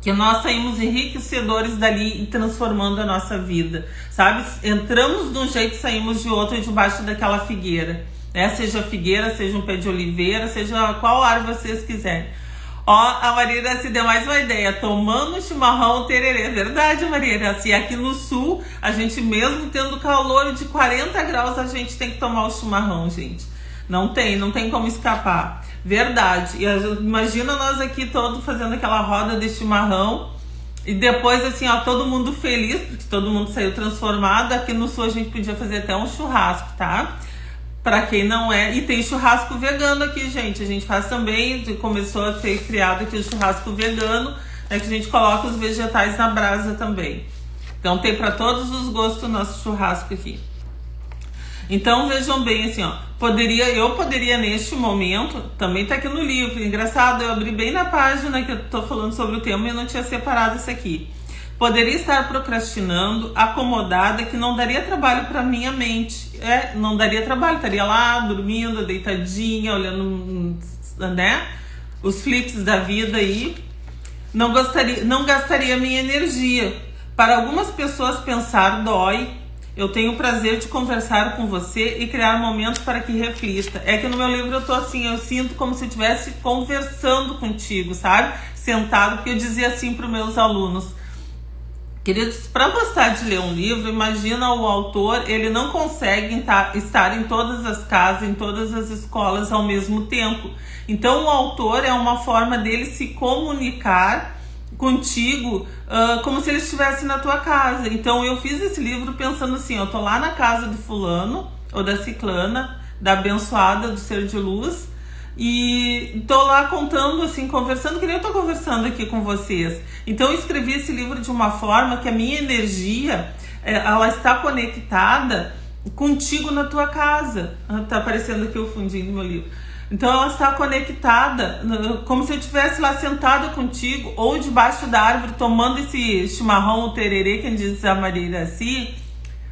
que nós saímos enriquecedores dali e transformando a nossa vida, sabe? Entramos de um jeito e saímos de outro debaixo daquela figueira, né? Seja figueira, seja um pé de oliveira, seja qual árvore vocês quiserem. Ó, a Maria se deu mais uma ideia, tomando chimarrão tererê. É verdade, Maria, assim, aqui no sul, a gente mesmo tendo calor de 40 graus, a gente tem que tomar o chimarrão, gente. Não tem como escapar. Verdade. E imagina nós aqui todos fazendo aquela roda de chimarrão e depois assim, ó, todo mundo feliz, porque todo mundo saiu transformado. Aqui no sul a gente podia fazer até um churrasco, tá? Pra quem não é. E tem churrasco vegano aqui, gente. A gente faz também, começou a ser criado aqui o churrasco vegano, né, que a gente coloca os vegetais na brasa também. Então tem para todos os gostos o nosso churrasco aqui. Então vejam bem, assim, ó, eu poderia neste momento, também tá aqui no livro, engraçado, eu abri bem na página que eu tô falando sobre o tema e eu não tinha separado isso aqui. Poderia estar procrastinando, acomodada, que não daria trabalho para minha mente. Não daria trabalho, estaria lá dormindo, deitadinha, olhando, né, os flicks da vida aí. Não gastaria minha energia. Para algumas pessoas pensar dói. Eu tenho o prazer de conversar com você e criar momentos para que reflita. É que no meu livro eu tô assim, eu sinto como se eu estivesse conversando contigo, sabe? Sentado, porque eu dizia assim para os meus alunos. Queridos, para gostar de ler um livro, imagina o autor, ele não consegue estar em todas as casas, em todas as escolas ao mesmo tempo. Então o autor é uma forma dele se comunicar contigo como se ele estivesse na tua casa. Então eu fiz esse livro pensando assim, eu tô lá na casa do fulano ou da ciclana, da abençoada do ser de luz, e tô lá contando assim, conversando que nem eu tô conversando aqui com vocês. Então eu escrevi esse livro de uma forma que a minha energia ela está conectada contigo na tua casa. Tá aparecendo aqui o fundinho do meu livro. Então ela está conectada, como se eu estivesse lá sentada contigo, ou debaixo da árvore, tomando esse chimarrão ou tererê, que diz a Maria Iraci,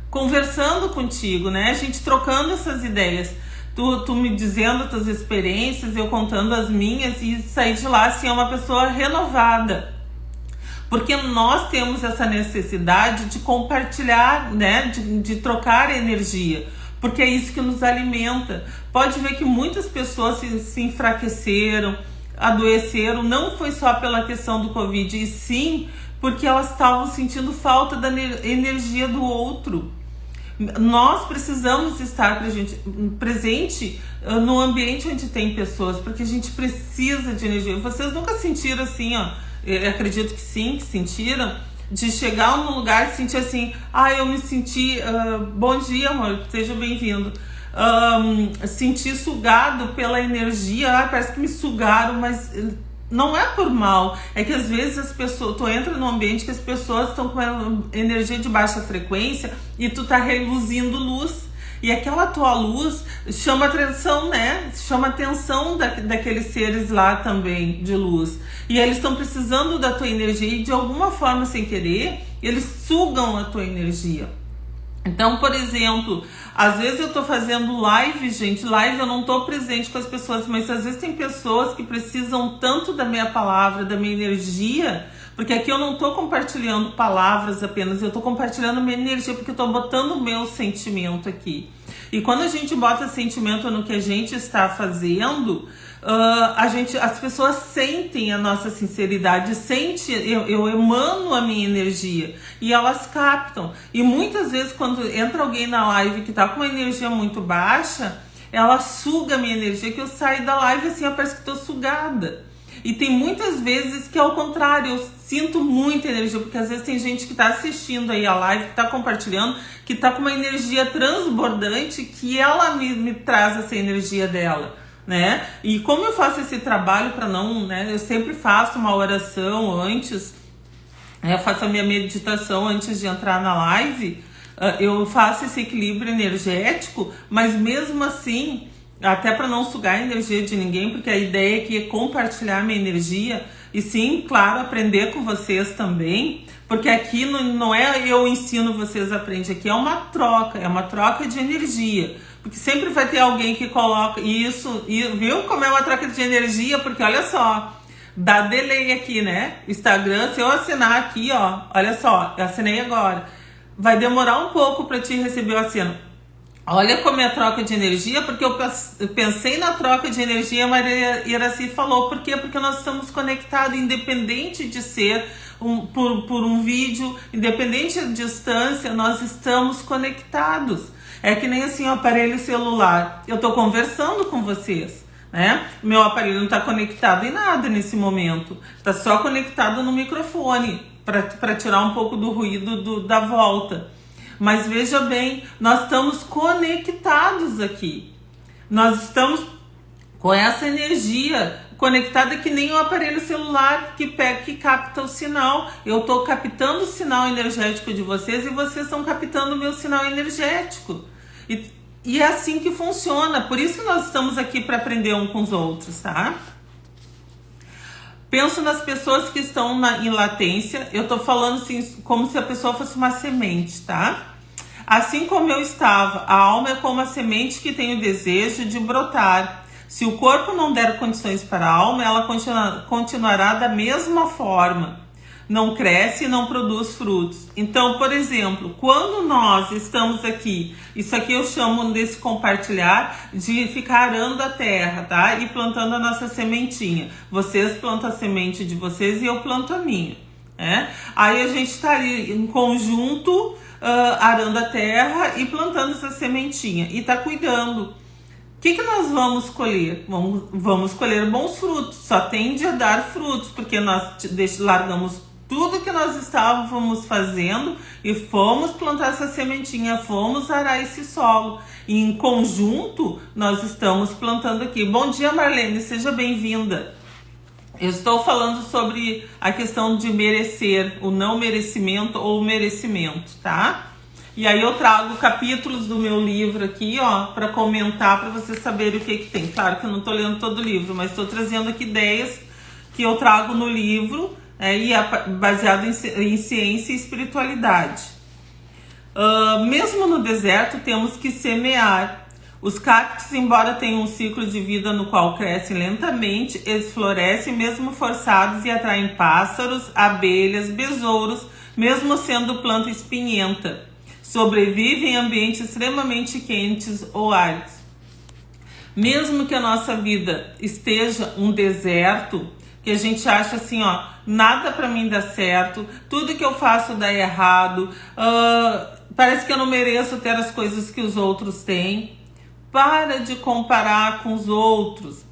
conversando contigo, né? A gente trocando essas ideias. Tu me dizendo as tuas experiências, eu contando as minhas, e sair de lá assim, é uma pessoa renovada. Porque nós temos essa necessidade de compartilhar, né? De trocar energia. Porque é isso que nos alimenta. Pode ver que muitas pessoas se enfraqueceram, adoeceram, não foi só pela questão do Covid, e sim porque elas estavam sentindo falta da energia do outro. Nós precisamos estar presente no ambiente onde tem pessoas, porque a gente precisa de energia. Vocês nunca sentiram assim, ó? Eu acredito que sim, que sentiram, de chegar num lugar e sentir assim, eu me senti, bom dia amor, seja bem-vindo, senti sugado pela energia, parece que me sugaram, mas não é por mal, é que às vezes as pessoas, tu entra num ambiente que as pessoas estão com energia de baixa frequência e tu tá reluzindo luz. E aquela tua luz chama atenção, né? Chama atenção daqueles seres lá também de luz. E eles estão precisando da tua energia e de alguma forma, sem querer, eles sugam a tua energia. Então, por exemplo, às vezes eu tô fazendo live, gente, live eu não tô presente com as pessoas, mas às vezes tem pessoas que precisam tanto da minha palavra, da minha energia, porque aqui eu não tô compartilhando palavras apenas, eu tô compartilhando minha energia, porque eu tô botando o meu sentimento aqui. E quando a gente bota sentimento no que a gente está fazendo, as pessoas sentem a nossa sinceridade, eu emano a minha energia e elas captam. E muitas vezes quando entra alguém na live que tá com uma energia muito baixa, ela suga a minha energia, que eu saio da live assim, parece que tô sugada. E tem muitas vezes que é o contrário, eu sinto muita energia, porque às vezes tem gente que tá assistindo aí a live, que tá compartilhando, que tá com uma energia transbordante, que ela me traz essa energia dela, né? E como eu faço esse trabalho para não, né? Eu sempre faço uma oração antes, eu faço a minha meditação antes de entrar na live, eu faço esse equilíbrio energético, mas mesmo assim, até para não sugar a energia de ninguém, porque a ideia aqui é compartilhar minha energia e sim, claro, aprender com vocês também, porque aqui não é eu ensino, vocês aprendem, aqui é uma troca de energia, porque sempre vai ter alguém que coloca isso, e viu como é uma troca de energia, porque olha só, Dá delay aqui, né? Instagram, se eu assinar aqui, ó, olha só, eu assinei agora. Vai demorar um pouco para te receber o assino. Olha como é a troca de energia, porque eu pensei na troca de energia, a Maria Iraci falou. Por quê? Porque nós estamos conectados, independente de ser por um vídeo, independente da distância, nós estamos conectados. É que nem assim o aparelho celular. Eu tô conversando com vocês, né? Meu aparelho não tá conectado em nada nesse momento. Tá só conectado no microfone, para tirar um pouco do ruído da volta. Mas veja bem, nós estamos conectados aqui. Nós estamos com essa energia conectada que nem o aparelho celular que capta o sinal. Eu estou captando o sinal energético de vocês e vocês estão captando o meu sinal energético. E é assim que funciona. Por isso que nós estamos aqui para aprender uns com os outros, tá? Penso nas pessoas que estão em latência. Eu tô falando assim, como se a pessoa fosse uma semente, tá? Assim como eu estava, a alma é como a semente que tem o desejo de brotar. Se o corpo não der condições para a alma, ela continuará da mesma forma. Não cresce e não produz frutos. Então, por exemplo, quando nós estamos aqui, isso aqui eu chamo desse compartilhar de ficar arando a terra, tá? E plantando a nossa sementinha. Vocês plantam a semente de vocês e eu planto a minha, né? Aí a gente tá ali em conjunto, arando a terra e plantando essa sementinha. E tá cuidando. O que nós vamos colher? Vamos colher bons frutos. Só tende a dar frutos, porque nós largamos tudo que nós estávamos fazendo e fomos plantar essa sementinha, fomos arar esse solo. E em conjunto, nós estamos plantando aqui. Bom dia, Marlene, seja bem-vinda. Eu estou falando sobre a questão de merecer, o não merecimento ou o merecimento, tá? E aí eu trago capítulos do meu livro aqui, ó, para comentar, para vocês saberem o que tem. Claro que eu não estou lendo todo o livro, mas estou trazendo aqui ideias que eu trago no livro, e é baseado em ciência e espiritualidade. Mesmo no deserto, temos que semear. Os cactos, embora tenham um ciclo de vida no qual crescem lentamente, eles florescem mesmo forçados e atraem pássaros, abelhas, besouros, mesmo sendo planta espinhenta. Sobrevivem em ambientes extremamente quentes ou áridos. Mesmo que a nossa vida esteja um deserto, que a gente acha assim, ó, nada pra mim dá certo, tudo que eu faço dá errado, parece que eu não mereço ter as coisas que os outros têm. Para de comparar com os outros,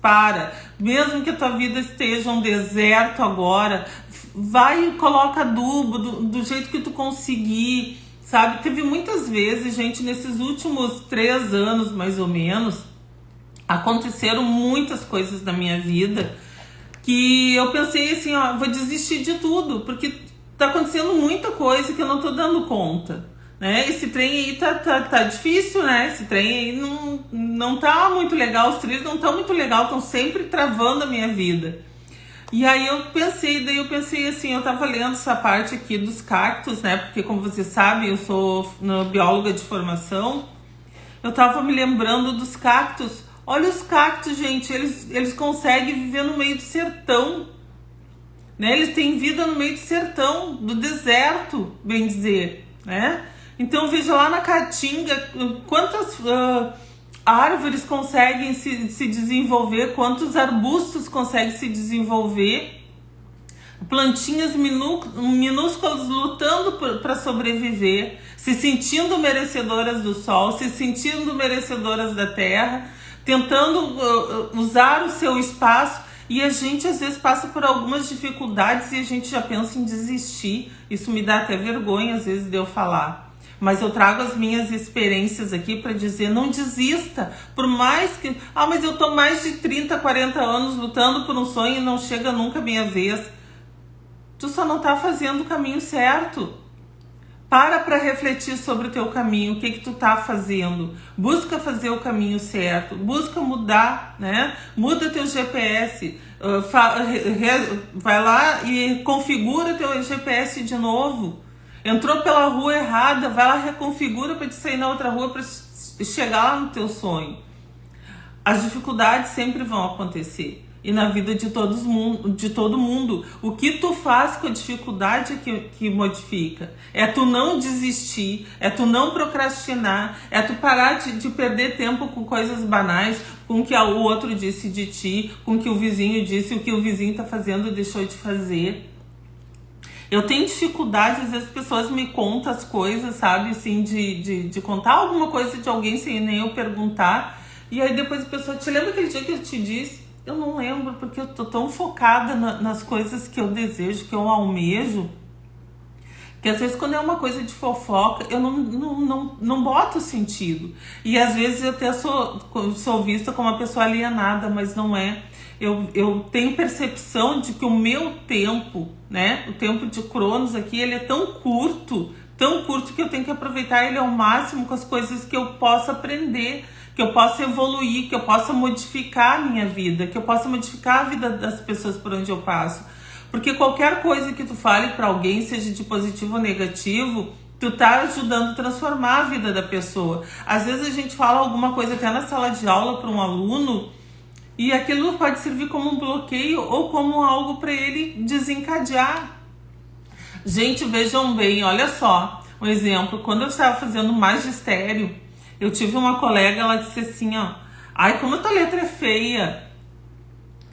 mesmo que a tua vida esteja um deserto agora, vai e coloca adubo do jeito que tu conseguir, sabe? Teve muitas vezes, gente, nesses últimos 3 anos, mais ou menos, aconteceram muitas coisas na minha vida que eu pensei assim, ó, vou desistir de tudo, porque tá acontecendo muita coisa que eu não tô dando conta, né? Esse trem aí tá difícil, né? Esse trem aí não tá muito legal, os trilhos não estão muito legal, estão sempre travando a minha vida. E aí eu pensei assim, eu tava lendo essa parte aqui dos cactos, né? Porque como vocês sabem, eu sou bióloga de formação, eu tava me lembrando dos cactos. Olha os cactos, gente, eles conseguem viver no meio do sertão, né? Eles têm vida no meio do sertão, do deserto, bem dizer, né? Então veja lá na Caatinga quantas árvores conseguem se desenvolver, quantos arbustos conseguem se desenvolver, plantinhas minúsculas lutando para sobreviver, se sentindo merecedoras do sol, se sentindo merecedoras da terra, tentando usar o seu espaço. E a gente às vezes passa por algumas dificuldades e a gente já pensa em desistir. Isso me dá até vergonha às vezes de eu falar. Mas eu trago as minhas experiências aqui para dizer, não desista. Por mais que... mas eu tô mais de 30, 40 anos lutando por um sonho e não chega nunca a minha vez. Tu só não tá fazendo o caminho certo. Para refletir sobre o teu caminho, o que tu tá fazendo. Busca fazer o caminho certo, busca mudar, né? Muda teu GPS, vai lá e configura teu GPS de novo. Entrou pela rua errada, vai lá, reconfigura para te sair na outra rua para chegar lá no teu sonho. As dificuldades sempre vão acontecer. e na vida de todo mundo. O que tu faz com a dificuldade que modifica. É tu não desistir, é tu não procrastinar, é tu parar de perder tempo com coisas banais, com o que o outro disse de ti, com o que o vizinho disse, o que o vizinho tá fazendo ou deixou de fazer. Eu tenho dificuldade, às vezes as pessoas me contam as coisas, sabe, assim, de contar alguma coisa de alguém sem nem eu perguntar. E aí depois a pessoa, te lembra aquele dia que eu te disse? Eu não lembro, porque eu tô tão focada nas coisas que eu desejo, que eu almejo, que às vezes quando é uma coisa de fofoca, eu não boto sentido. E às vezes eu até sou vista como uma pessoa alienada, mas não é. Eu tenho percepção de que o meu tempo, né, o tempo de Cronos aqui, ele é tão curto que eu tenho que aproveitar ele ao máximo com as coisas que eu possa aprender, que eu possa evoluir, que eu possa modificar a minha vida, que eu possa modificar a vida das pessoas por onde eu passo. Porque qualquer coisa que tu fale para alguém, seja de positivo ou negativo, tu tá ajudando a transformar a vida da pessoa. Às vezes a gente fala alguma coisa até na sala de aula para um aluno, e aquilo pode servir como um bloqueio ou como algo para ele desencadear. Gente, vejam bem, olha só, um exemplo. Quando eu estava fazendo magistério, eu tive uma colega, ela disse assim, ó, ai, como a tua letra é feia,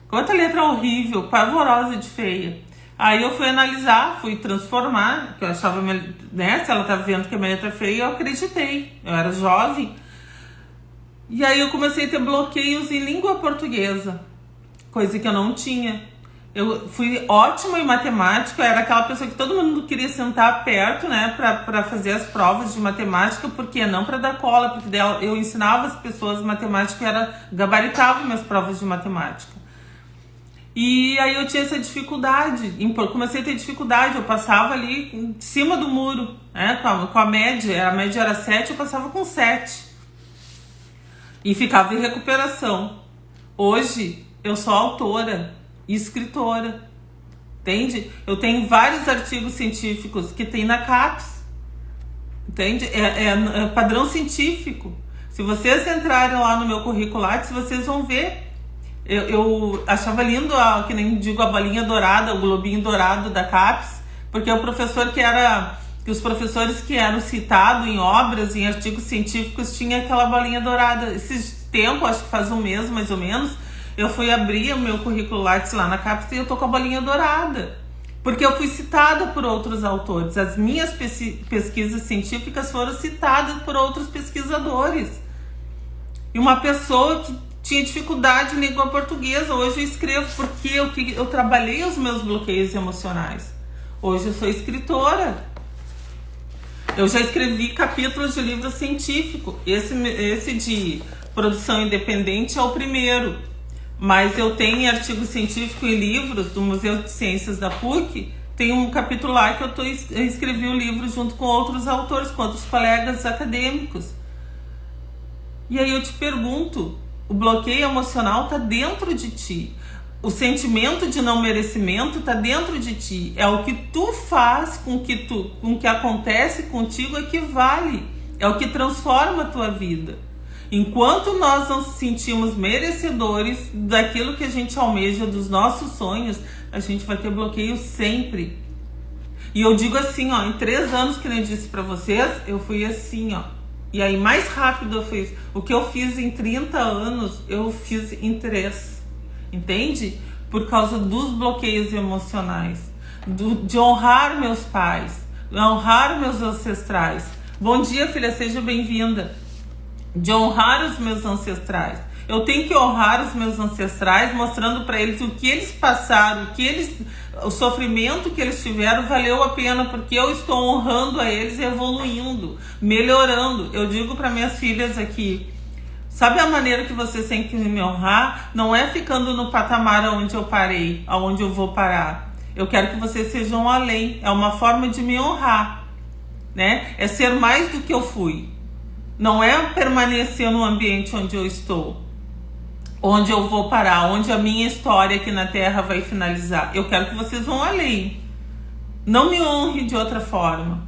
como a tua letra é horrível, pavorosa de feia. Aí eu fui analisar, fui transformar, que eu achava, né, se ela estava vendo que a minha letra é feia, eu acreditei, eu era jovem. E aí eu comecei a ter bloqueios em língua portuguesa, coisa que eu não tinha. Eu fui ótima em matemática, eu era aquela pessoa que todo mundo queria sentar perto, né, para fazer as provas de matemática, porque não para dar cola, porque eu ensinava as pessoas matemática, gabaritava minhas provas de matemática. E aí eu tinha essa dificuldade, comecei a ter dificuldade, eu passava ali em cima do muro, né, com a média era 7, eu passava com 7. E ficava em recuperação. Hoje eu sou autora e escritora, entende? Eu tenho vários artigos científicos que tem na CAPES, entende? É padrão científico. Se vocês entrarem lá no meu currículo Lattes, vocês vão ver. Eu achava lindo, que nem digo, a bolinha dourada, o globinho dourado da CAPES, porque o professor os professores que eram citados em obras, em artigos científicos, tinha aquela bolinha dourada. Esse tempo, acho que faz um mês mais ou menos, eu fui abrir o meu currículo Lattes lá na CAPES e eu tô com a bolinha dourada. Porque eu fui citada por outros autores. As minhas pesquisas científicas foram citadas por outros pesquisadores. E uma pessoa que tinha dificuldade em língua portuguesa, hoje eu escrevo porque eu trabalhei os meus bloqueios emocionais. Hoje eu sou escritora. Eu já escrevi capítulos de livro científico. Esse de produção independente é o primeiro. Mas eu tenho artigo científico em livros do Museu de Ciências da PUC. Tem um capítulo lá que eu escrevi o livro junto com outros autores, com outros colegas acadêmicos. E aí eu te pergunto, o bloqueio emocional está dentro de ti. O sentimento de não merecimento está dentro de ti. É o que tu faz com o que acontece contigo é que vale. É o que transforma a tua vida. Enquanto nós não nos sentimos merecedores daquilo que a gente almeja, dos nossos sonhos, a gente vai ter bloqueio sempre. E eu digo assim, ó, em 3 anos, que eu disse para vocês, eu fui assim, ó. E aí mais rápido eu fiz. O que eu fiz em 30 anos, eu fiz em 3. Entende? Por causa dos bloqueios emocionais, de honrar meus pais, honrar meus ancestrais. Bom dia, filha, seja bem-vinda. De honrar os meus ancestrais. Eu tenho que honrar os meus ancestrais, mostrando para eles o que eles passaram, o sofrimento que eles tiveram valeu a pena, porque eu estou honrando a eles, evoluindo, melhorando. Eu digo para minhas filhas aqui, sabe a maneira que vocês têm que me honrar? Não é ficando no patamar onde eu parei, aonde eu vou parar. Eu quero que vocês sejam além. É uma forma de me honrar, né? É ser mais do que eu fui. Não é permanecer no ambiente onde eu estou, onde eu vou parar, onde a minha história aqui na Terra vai finalizar. Eu quero que vocês vão além. Não me honre de outra forma.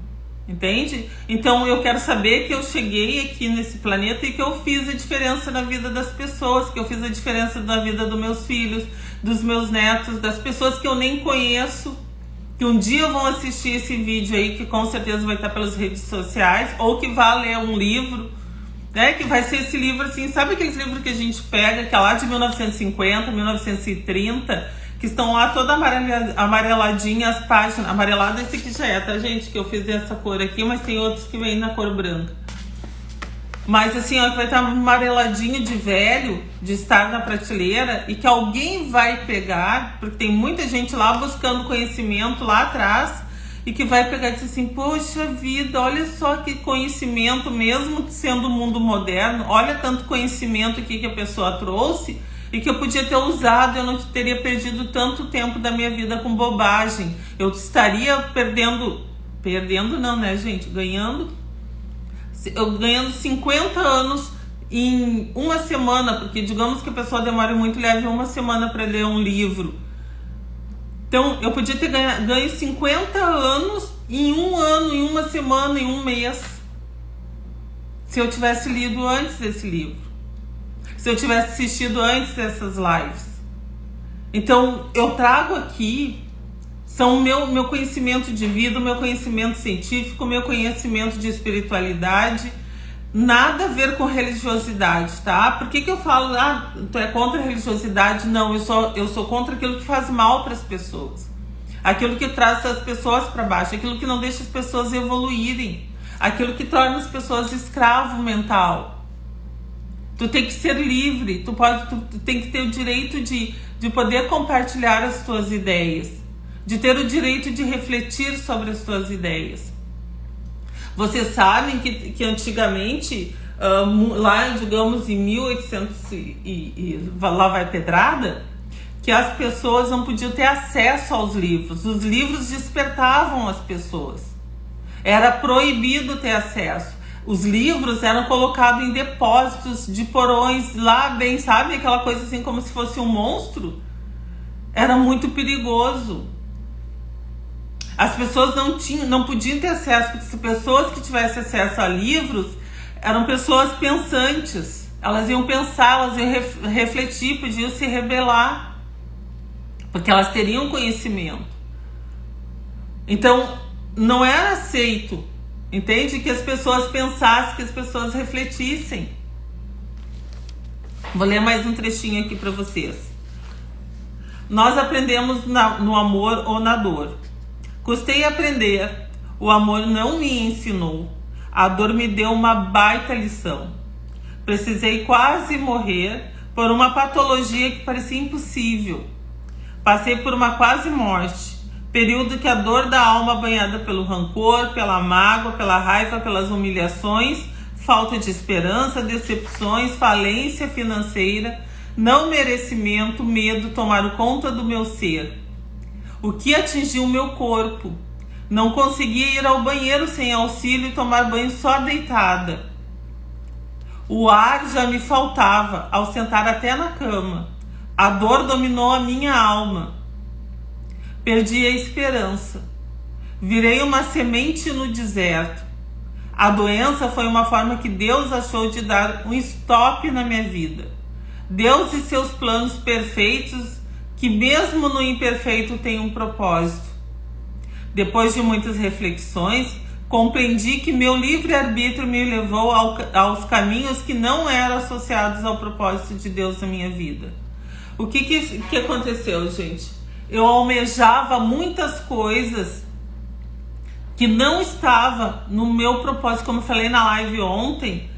Entende? Então eu quero saber que eu cheguei aqui nesse planeta e que eu fiz a diferença na vida das pessoas, que eu fiz a diferença na vida dos meus filhos, dos meus netos, das pessoas que eu nem conheço, que um dia vão assistir esse vídeo aí, que com certeza vai estar pelas redes sociais, ou que vai ler um livro, né? Que vai ser esse livro assim, sabe aqueles livros que a gente pega, que é lá de 1950, 1930, que estão lá toda amareladinha as páginas. Amarelada esse aqui já é, tá, gente? Que eu fiz essa cor aqui, mas tem outros que vêm na cor branca. Mas assim, ó, que vai estar amareladinho de velho, de estar na prateleira, e que alguém vai pegar, porque tem muita gente lá buscando conhecimento lá atrás, e que vai pegar e dizer assim, poxa vida, olha só que conhecimento, mesmo sendo o mundo moderno, olha tanto conhecimento aqui que a pessoa trouxe, e que eu podia ter usado, eu não teria perdido tanto tempo da minha vida com bobagem. Eu estaria perdendo não, né, gente? Ganhando 50 anos em uma semana, porque digamos que a pessoa demora muito, leve uma semana para ler um livro. Então, eu podia ter ganho 50 anos em um ano, em uma semana, em um mês, se eu tivesse lido antes desse livro. Se eu tivesse assistido antes dessas lives. Então, eu trago aqui, são o meu conhecimento de vida, o meu conhecimento científico, o meu conhecimento de espiritualidade, nada a ver com religiosidade, tá? Por que eu falo, tu é contra a religiosidade? Não, eu sou contra aquilo que faz mal para as pessoas. Aquilo que traz as pessoas para baixo, aquilo que não deixa as pessoas evoluírem, aquilo que torna as pessoas escravo mental. Tu tem que ser livre, tu tem que ter o direito de poder compartilhar as tuas ideias, de ter o direito de refletir sobre as tuas ideias. Vocês sabem que antigamente, lá digamos em 1800 lá vai pedrada, que as pessoas não podiam ter acesso aos livros. Os livros despertavam as pessoas. Era proibido ter acesso. Os livros eram colocados em depósitos de porões lá bem, sabe? Aquela coisa assim como se fosse um monstro. Era muito perigoso. As pessoas não podiam ter acesso, porque se pessoas que tivessem acesso a livros eram pessoas pensantes. Elas iam pensar, elas iam refletir, podiam se rebelar, porque elas teriam conhecimento. Então, não era aceito. Entende? Que as pessoas pensassem, que as pessoas refletissem. Vou ler mais um trechinho aqui para vocês. Nós aprendemos no amor ou na dor. Custei aprender, o amor não me ensinou. A dor me deu uma baita lição. Precisei quase morrer por uma patologia que parecia impossível. Passei por uma quase morte. Período que a dor da alma banhada pelo rancor, pela mágoa, pela raiva, pelas humilhações, falta de esperança, decepções, falência financeira, não merecimento, medo tomaram conta do meu ser. O que atingiu o meu corpo? Não conseguia ir ao banheiro sem auxílio e tomar banho só deitada. O ar já me faltava ao sentar até na cama. A dor dominou a minha alma. Perdi a esperança. Virei uma semente no deserto. A doença foi uma forma que Deus achou de dar um stop na minha vida. Deus e seus planos perfeitos, que mesmo no imperfeito tem um propósito. Depois de muitas reflexões, compreendi que meu livre-arbítrio me levou aos caminhos que não eram associados ao propósito de Deus na minha vida. O que aconteceu, gente? Eu almejava muitas coisas que não estava no meu propósito, como eu falei na live ontem,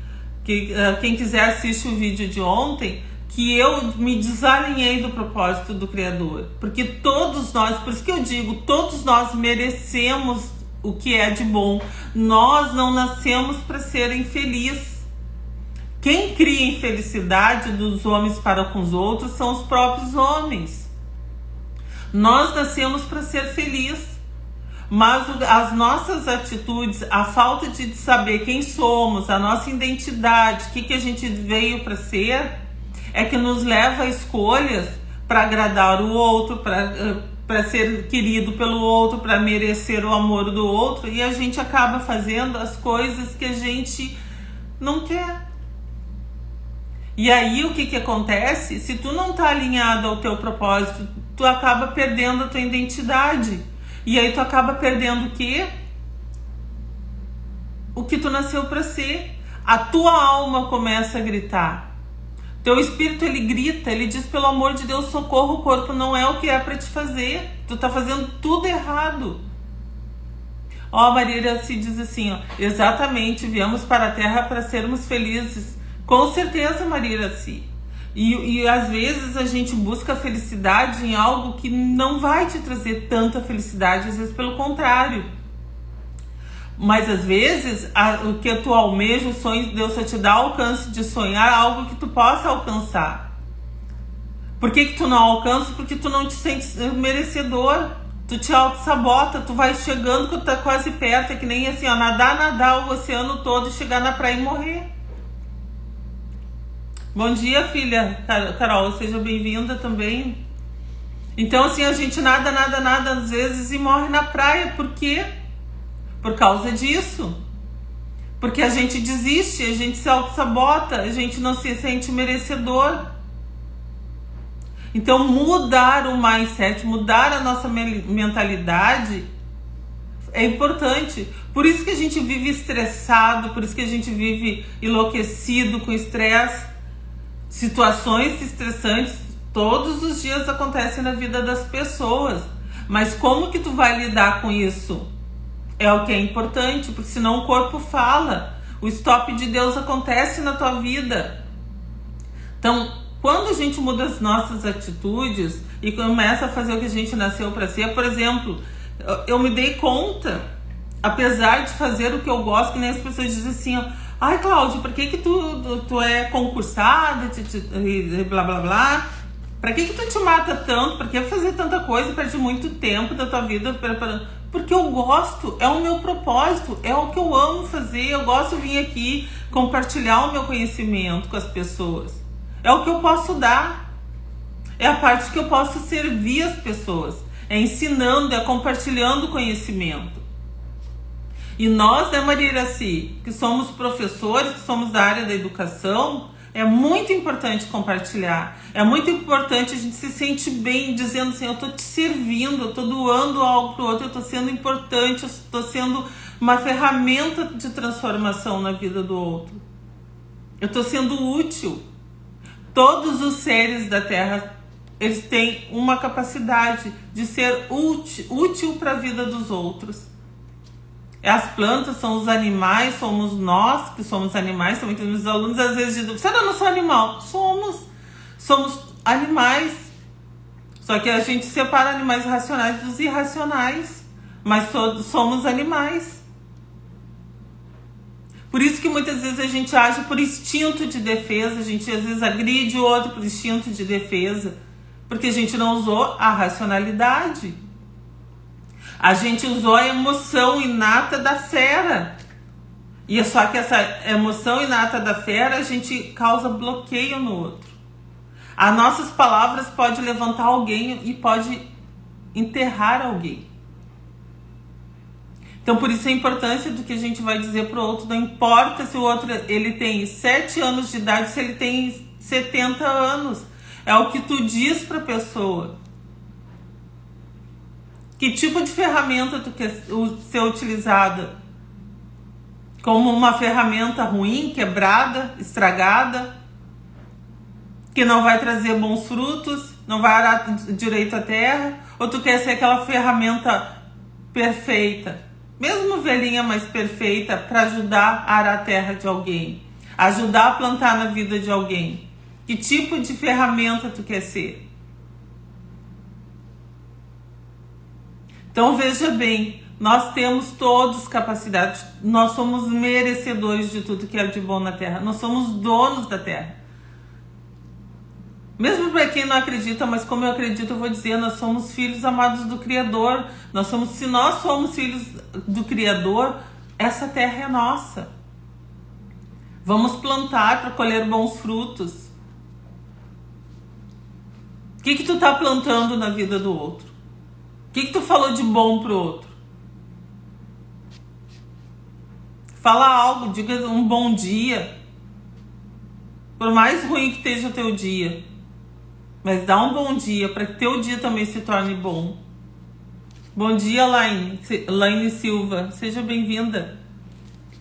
que quem quiser assiste o vídeo de ontem, que eu me desalinhei do propósito do Criador, porque todos nós, por isso que eu digo, todos nós merecemos o que é de bom. Nós não nascemos para ser infelizes. Quem cria infelicidade dos homens para com os outros são os próprios homens. Nós nascemos para ser felizes, mas as nossas atitudes, a falta de saber quem somos, a nossa identidade, o que a gente veio para ser, é que nos leva a escolhas para agradar o outro, para ser querido pelo outro, para merecer o amor do outro, e a gente acaba fazendo as coisas que a gente não quer. E aí o que acontece? Se tu não tá alinhado ao teu propósito, tu acaba perdendo a tua identidade. E aí tu acaba perdendo o quê? O que tu nasceu para ser. A tua alma começa a gritar. Teu espírito, ele grita, ele diz, pelo amor de Deus, socorro, o corpo não é o que é para te fazer. Tu tá fazendo tudo errado. Ó, Maria Iraci diz assim, ó, exatamente, viemos para a Terra para sermos felizes. Com certeza, Maria Iraci. E às vezes a gente busca felicidade em algo que não vai te trazer tanta felicidade, às vezes pelo contrário. Mas às vezes o que tu almeja, o sonho de Deus só te dá alcance de sonhar algo que tu possa alcançar. Por que tu não alcança? Porque tu não te sente merecedor. Tu te auto-sabota, tu vai chegando quando tá quase perto, é que nem assim, ó, nadar o oceano todo e chegar na praia e morrer. Bom dia, filha Carol, seja bem-vinda também. Então assim, a gente nada às vezes e morre na praia. Por quê? Por causa disso. Porque a gente desiste, a gente se auto-sabota, a gente não se sente merecedor. Então mudar o mindset, mudar a nossa mentalidade é importante. Por isso que a gente vive estressado, por isso que a gente vive enlouquecido com estresse. Situações estressantes todos os dias acontecem na vida das pessoas. Mas como que tu vai lidar com isso? É o que é importante, porque senão o corpo fala. O stop de Deus acontece na tua vida. Então, quando a gente muda as nossas atitudes e começa a fazer o que a gente nasceu para ser, por exemplo, eu me dei conta, apesar de fazer o que eu gosto, que nem as pessoas dizem assim, ó, ai, Cláudia, por que tu é concursada e blá blá blá? Pra que tu te mata tanto? Pra que fazer tanta coisa? Perde muito tempo da tua vida porque eu gosto, é o meu propósito, é o que eu amo fazer. Eu gosto de vir aqui compartilhar o meu conhecimento com as pessoas. É o que eu posso dar. É a parte que eu posso servir as pessoas. É ensinando, é compartilhando conhecimento. E nós, né, Maria Iraci, que somos professores, que somos da área da educação, é muito importante compartilhar. É muito importante, a gente se sente bem dizendo assim, eu estou te servindo, eu estou doando algo para o outro, eu estou sendo importante, eu estou sendo uma ferramenta de transformação na vida do outro. Eu estou sendo útil. Todos os seres da Terra, eles têm uma capacidade de ser útil para a vida dos outros. As plantas, são os animais, somos nós que somos animais. Também tem os alunos às vezes dizem, você não sou animal? Somos animais. Só que a gente separa animais racionais dos irracionais. Mas somos animais. Por isso que muitas vezes a gente age por instinto de defesa. A gente às vezes agride o outro por instinto de defesa. Porque a gente não usou a racionalidade. A gente usou a emoção inata da fera. E é só que essa emoção inata da fera, a gente causa bloqueio no outro. As nossas palavras podem levantar alguém e pode enterrar alguém. Então por isso a importância do que a gente vai dizer para o outro. Não importa se o outro ele tem 7 anos de idade, se ele tem 70 anos. É o que tu diz para a pessoa. Que tipo de ferramenta tu quer ser utilizada? Como uma ferramenta ruim, quebrada, estragada, que não vai trazer bons frutos, não vai arar direito a terra? Ou tu quer ser aquela ferramenta perfeita, mesmo velhinha, mas perfeita, para ajudar a arar a terra de alguém, ajudar a plantar na vida de alguém? Que tipo de ferramenta tu quer ser? Então veja bem, nós temos todos capacidades, nós somos merecedores de tudo que é de bom na Terra, nós somos donos da Terra. Mesmo para quem não acredita, mas como eu acredito, eu vou dizer, nós somos filhos amados do Criador. Se nós somos filhos do Criador, essa terra é nossa. Vamos plantar para colher bons frutos. O que tu está plantando na vida do outro? que tu falou de bom pro outro? Fala algo, diga um bom dia. Por mais ruim que esteja o teu dia, mas dá um bom dia para que teu dia também se torne bom. Bom dia, Laine Silva. Seja bem-vinda.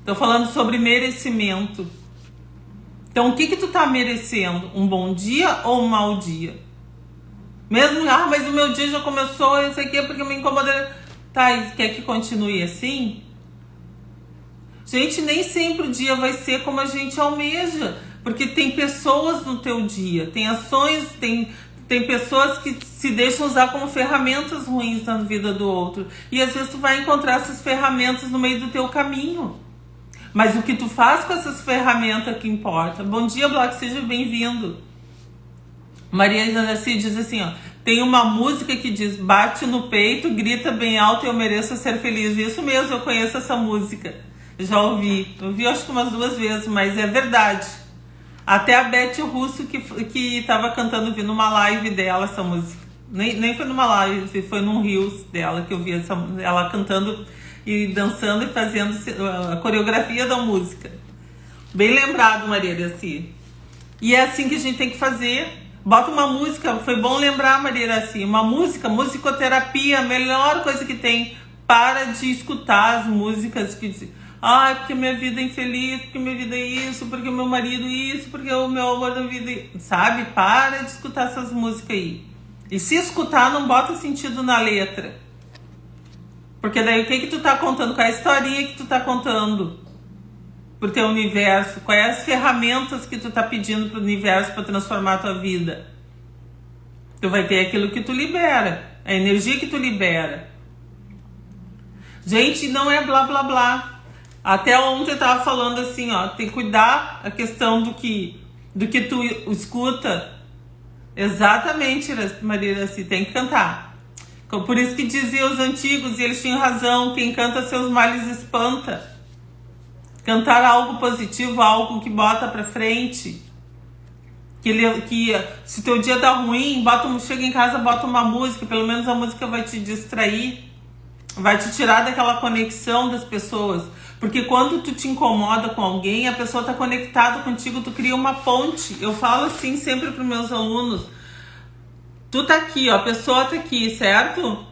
Tô falando sobre merecimento. Então, o que tu tá merecendo? Um bom dia ou um mau dia? Mesmo, mas o meu dia já começou, isso aqui é porque me incomodou. Tá, e quer que continue assim? Gente, nem sempre o dia vai ser como a gente almeja. Porque tem pessoas no teu dia, tem ações, tem pessoas que se deixam usar como ferramentas ruins na vida do outro. E às vezes tu vai encontrar essas ferramentas no meio do teu caminho. Mas o que tu faz com essas ferramentas que importa. Bom dia, Bloco, seja bem-vindo. Maria Zanassi diz assim, ó. Tem uma música que diz, bate no peito, grita bem alto, eu mereço ser feliz. Isso mesmo, eu conheço essa música. Já ouvi. Ouvi acho que umas 2 vezes, mas é verdade. Até a Beth Russo que tava cantando, vi numa live dela essa música. Nem foi numa live, foi num Reels dela que eu vi ela cantando e dançando e fazendo a coreografia da música. Bem lembrado, Maria Iraci. E é assim que a gente tem que fazer. Bota uma música, foi bom lembrar, Maria Iraci. Uma música, musicoterapia, a melhor coisa que tem. Para de escutar as músicas que dizem, porque minha vida é infeliz, porque minha vida é isso, porque o meu marido isso, porque o meu amor da vida é... Sabe? Para de escutar essas músicas aí. E se escutar, não bota sentido na letra. Porque daí o que tu tá contando? Qual é a historinha que tu tá contando pro teu universo? Quais as ferramentas que tu tá pedindo pro universo para transformar a tua vida? Tu vai ter aquilo que tu libera, a energia que tu libera. Gente, não é blá blá blá. Até ontem eu tava falando assim, ó, tem que cuidar a questão do que tu escuta. Exatamente, Maria Iraci, tem que cantar. Por isso que diziam os antigos, e eles tinham razão, quem canta seus males espanta. Cantar algo positivo, algo que bota pra frente. Que se teu dia tá ruim, chega em casa, bota uma música, pelo menos a música vai te distrair. Vai te tirar daquela conexão das pessoas. Porque quando tu te incomoda com alguém, a pessoa tá conectada contigo, tu cria uma ponte. Eu falo assim sempre pros meus alunos. Tu tá aqui, ó, a pessoa tá aqui, certo?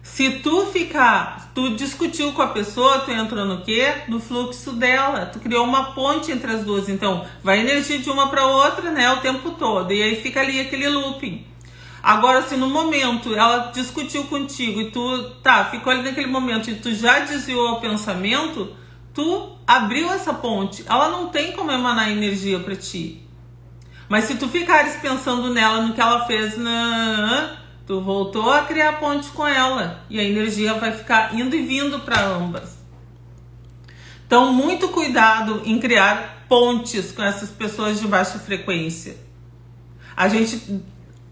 Se tu discutiu com a pessoa, tu entrou no quê? No fluxo dela. Tu criou uma ponte entre as duas. Então, vai energia de uma pra outra, né, o tempo todo. E aí fica ali aquele looping. Agora, se no momento ela discutiu contigo e tu, ficou ali naquele momento e tu já desviou o pensamento, tu abriu essa ponte. Ela não tem como emanar energia pra ti. Mas se tu ficares pensando nela, no que ela fez, tu voltou a criar ponte com ela. E a energia vai ficar indo e vindo para ambas. Então, muito cuidado em criar pontes com essas pessoas de baixa frequência. A gente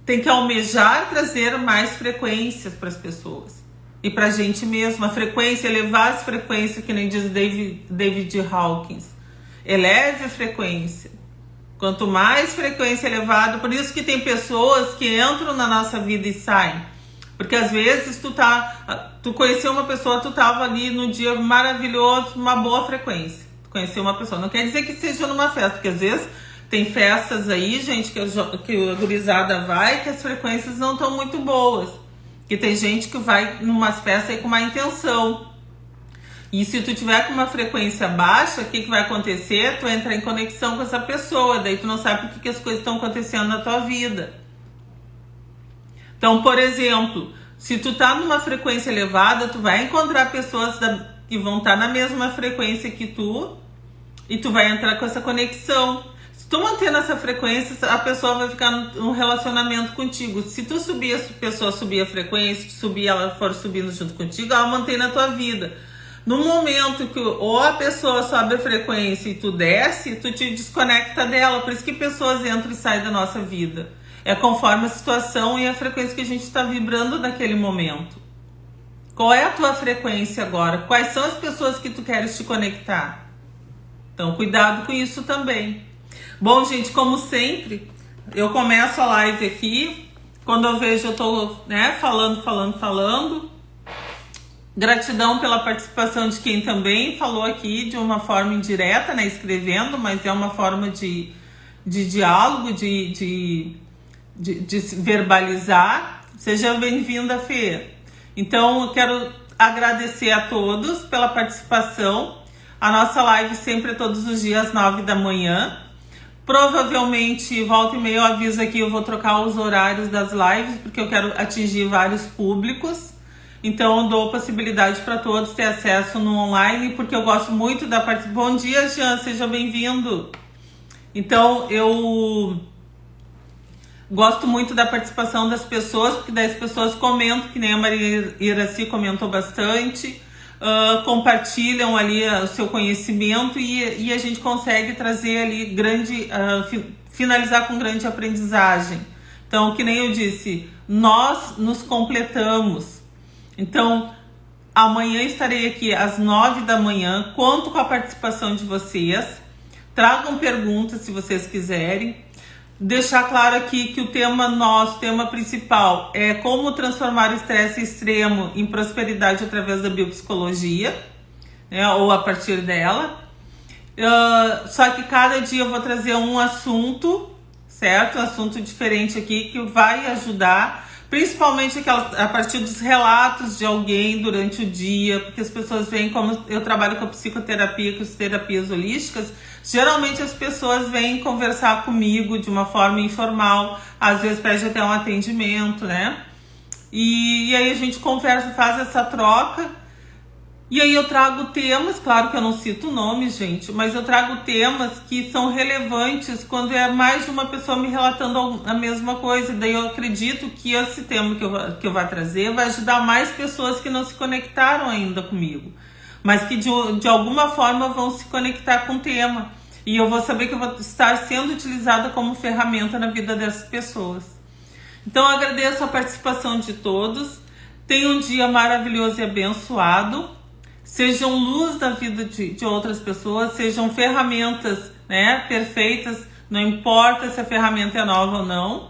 tem que almejar trazer mais frequências para as pessoas. E para a gente mesmo. A frequência, elevar as frequências, que nem diz David Hawkins. Eleve a frequência. Quanto mais frequência elevada, por isso que tem pessoas que entram na nossa vida e saem. Porque às vezes tu conheceu uma pessoa, tu tava ali no dia maravilhoso, uma boa frequência. Tu conheceu uma pessoa, não quer dizer que seja numa festa, porque às vezes tem festas aí, gente, que a gurizada vai, que as frequências não estão muito boas. Que tem gente que vai numas festas aí com uma intenção. E se tu tiver com uma frequência baixa, o que vai acontecer? Tu vai entrar em conexão com essa pessoa, daí tu não sabe por que as coisas estão acontecendo na tua vida. Então, por exemplo, se tu tá numa frequência elevada, tu vai encontrar pessoas que vão estar na mesma frequência que tu, e tu vai entrar com essa conexão. Se tu manter nessa frequência, a pessoa vai ficar num relacionamento contigo. Se tu subir, a pessoa subir a frequência, ela for subindo junto contigo, ela mantém na tua vida. No momento que ou a pessoa sobe a frequência e tu desce, tu te desconecta dela. Por isso que pessoas entram e saem da nossa vida. É conforme a situação e a frequência que a gente está vibrando naquele momento. Qual é a tua frequência agora? Quais são as pessoas que tu queres te conectar? Então, cuidado com isso também. Bom, gente, como sempre, eu começo a live aqui Quando eu vejo, eu tô, né, falando. Gratidão pela participação de quem também falou aqui de uma forma indireta, né, escrevendo, mas é uma forma de diálogo, de verbalizar. Seja bem-vinda, Fê. Então, eu quero agradecer a todos pela participação. A nossa live sempre é todos os dias, 9 da manhã. Provavelmente, volta e meia eu aviso aqui, eu vou trocar os horários das lives, porque eu quero atingir vários públicos. Então, eu dou possibilidade para todos ter acesso no online, porque eu gosto muito da participação. Bom dia, Jean, seja bem-vindo. Então, eu gosto muito da participação das pessoas, porque daí as pessoas comentam, que nem a Maria Iraci comentou bastante, compartilham ali o seu conhecimento e a gente consegue trazer ali finalizar com grande aprendizagem. Então, que nem eu disse, nós nos completamos. Então, amanhã estarei aqui às 9 da manhã, conto com a participação de vocês, tragam perguntas se vocês quiserem. Deixar claro aqui que o tema principal é como transformar o estresse extremo em prosperidade através da biopsicologia, né, ou a partir dela. Só que cada dia eu vou trazer um assunto, certo? Um assunto diferente aqui que vai ajudar, principalmente a partir dos relatos de alguém durante o dia, porque as pessoas veem, como eu trabalho com a psicoterapia, com as terapias holísticas, geralmente as pessoas vêm conversar comigo de uma forma informal, às vezes pede até um atendimento, né? E aí a gente conversa, faz essa troca, e aí eu trago temas, claro que eu não cito nomes, gente, mas eu trago temas que são relevantes quando é mais de uma pessoa me relatando a mesma coisa. Daí eu acredito que esse tema que eu vou trazer vai ajudar mais pessoas que não se conectaram ainda comigo, mas que de alguma forma vão se conectar com o tema. E eu vou saber que eu vou estar sendo utilizada como ferramenta na vida dessas pessoas. Então eu agradeço a participação de todos. Tenham um dia maravilhoso e abençoado. Sejam luz na vida de outras pessoas, sejam ferramentas, né, perfeitas, não importa se a ferramenta é nova ou não,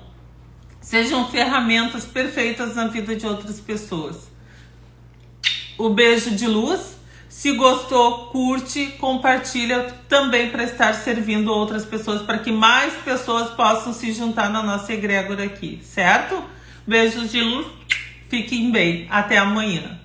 sejam ferramentas perfeitas na vida de outras pessoas. O beijo de luz, se gostou, curte, compartilha também para estar servindo outras pessoas, para que mais pessoas possam se juntar na nossa egrégora aqui, certo? Beijos de luz, fiquem bem, até amanhã.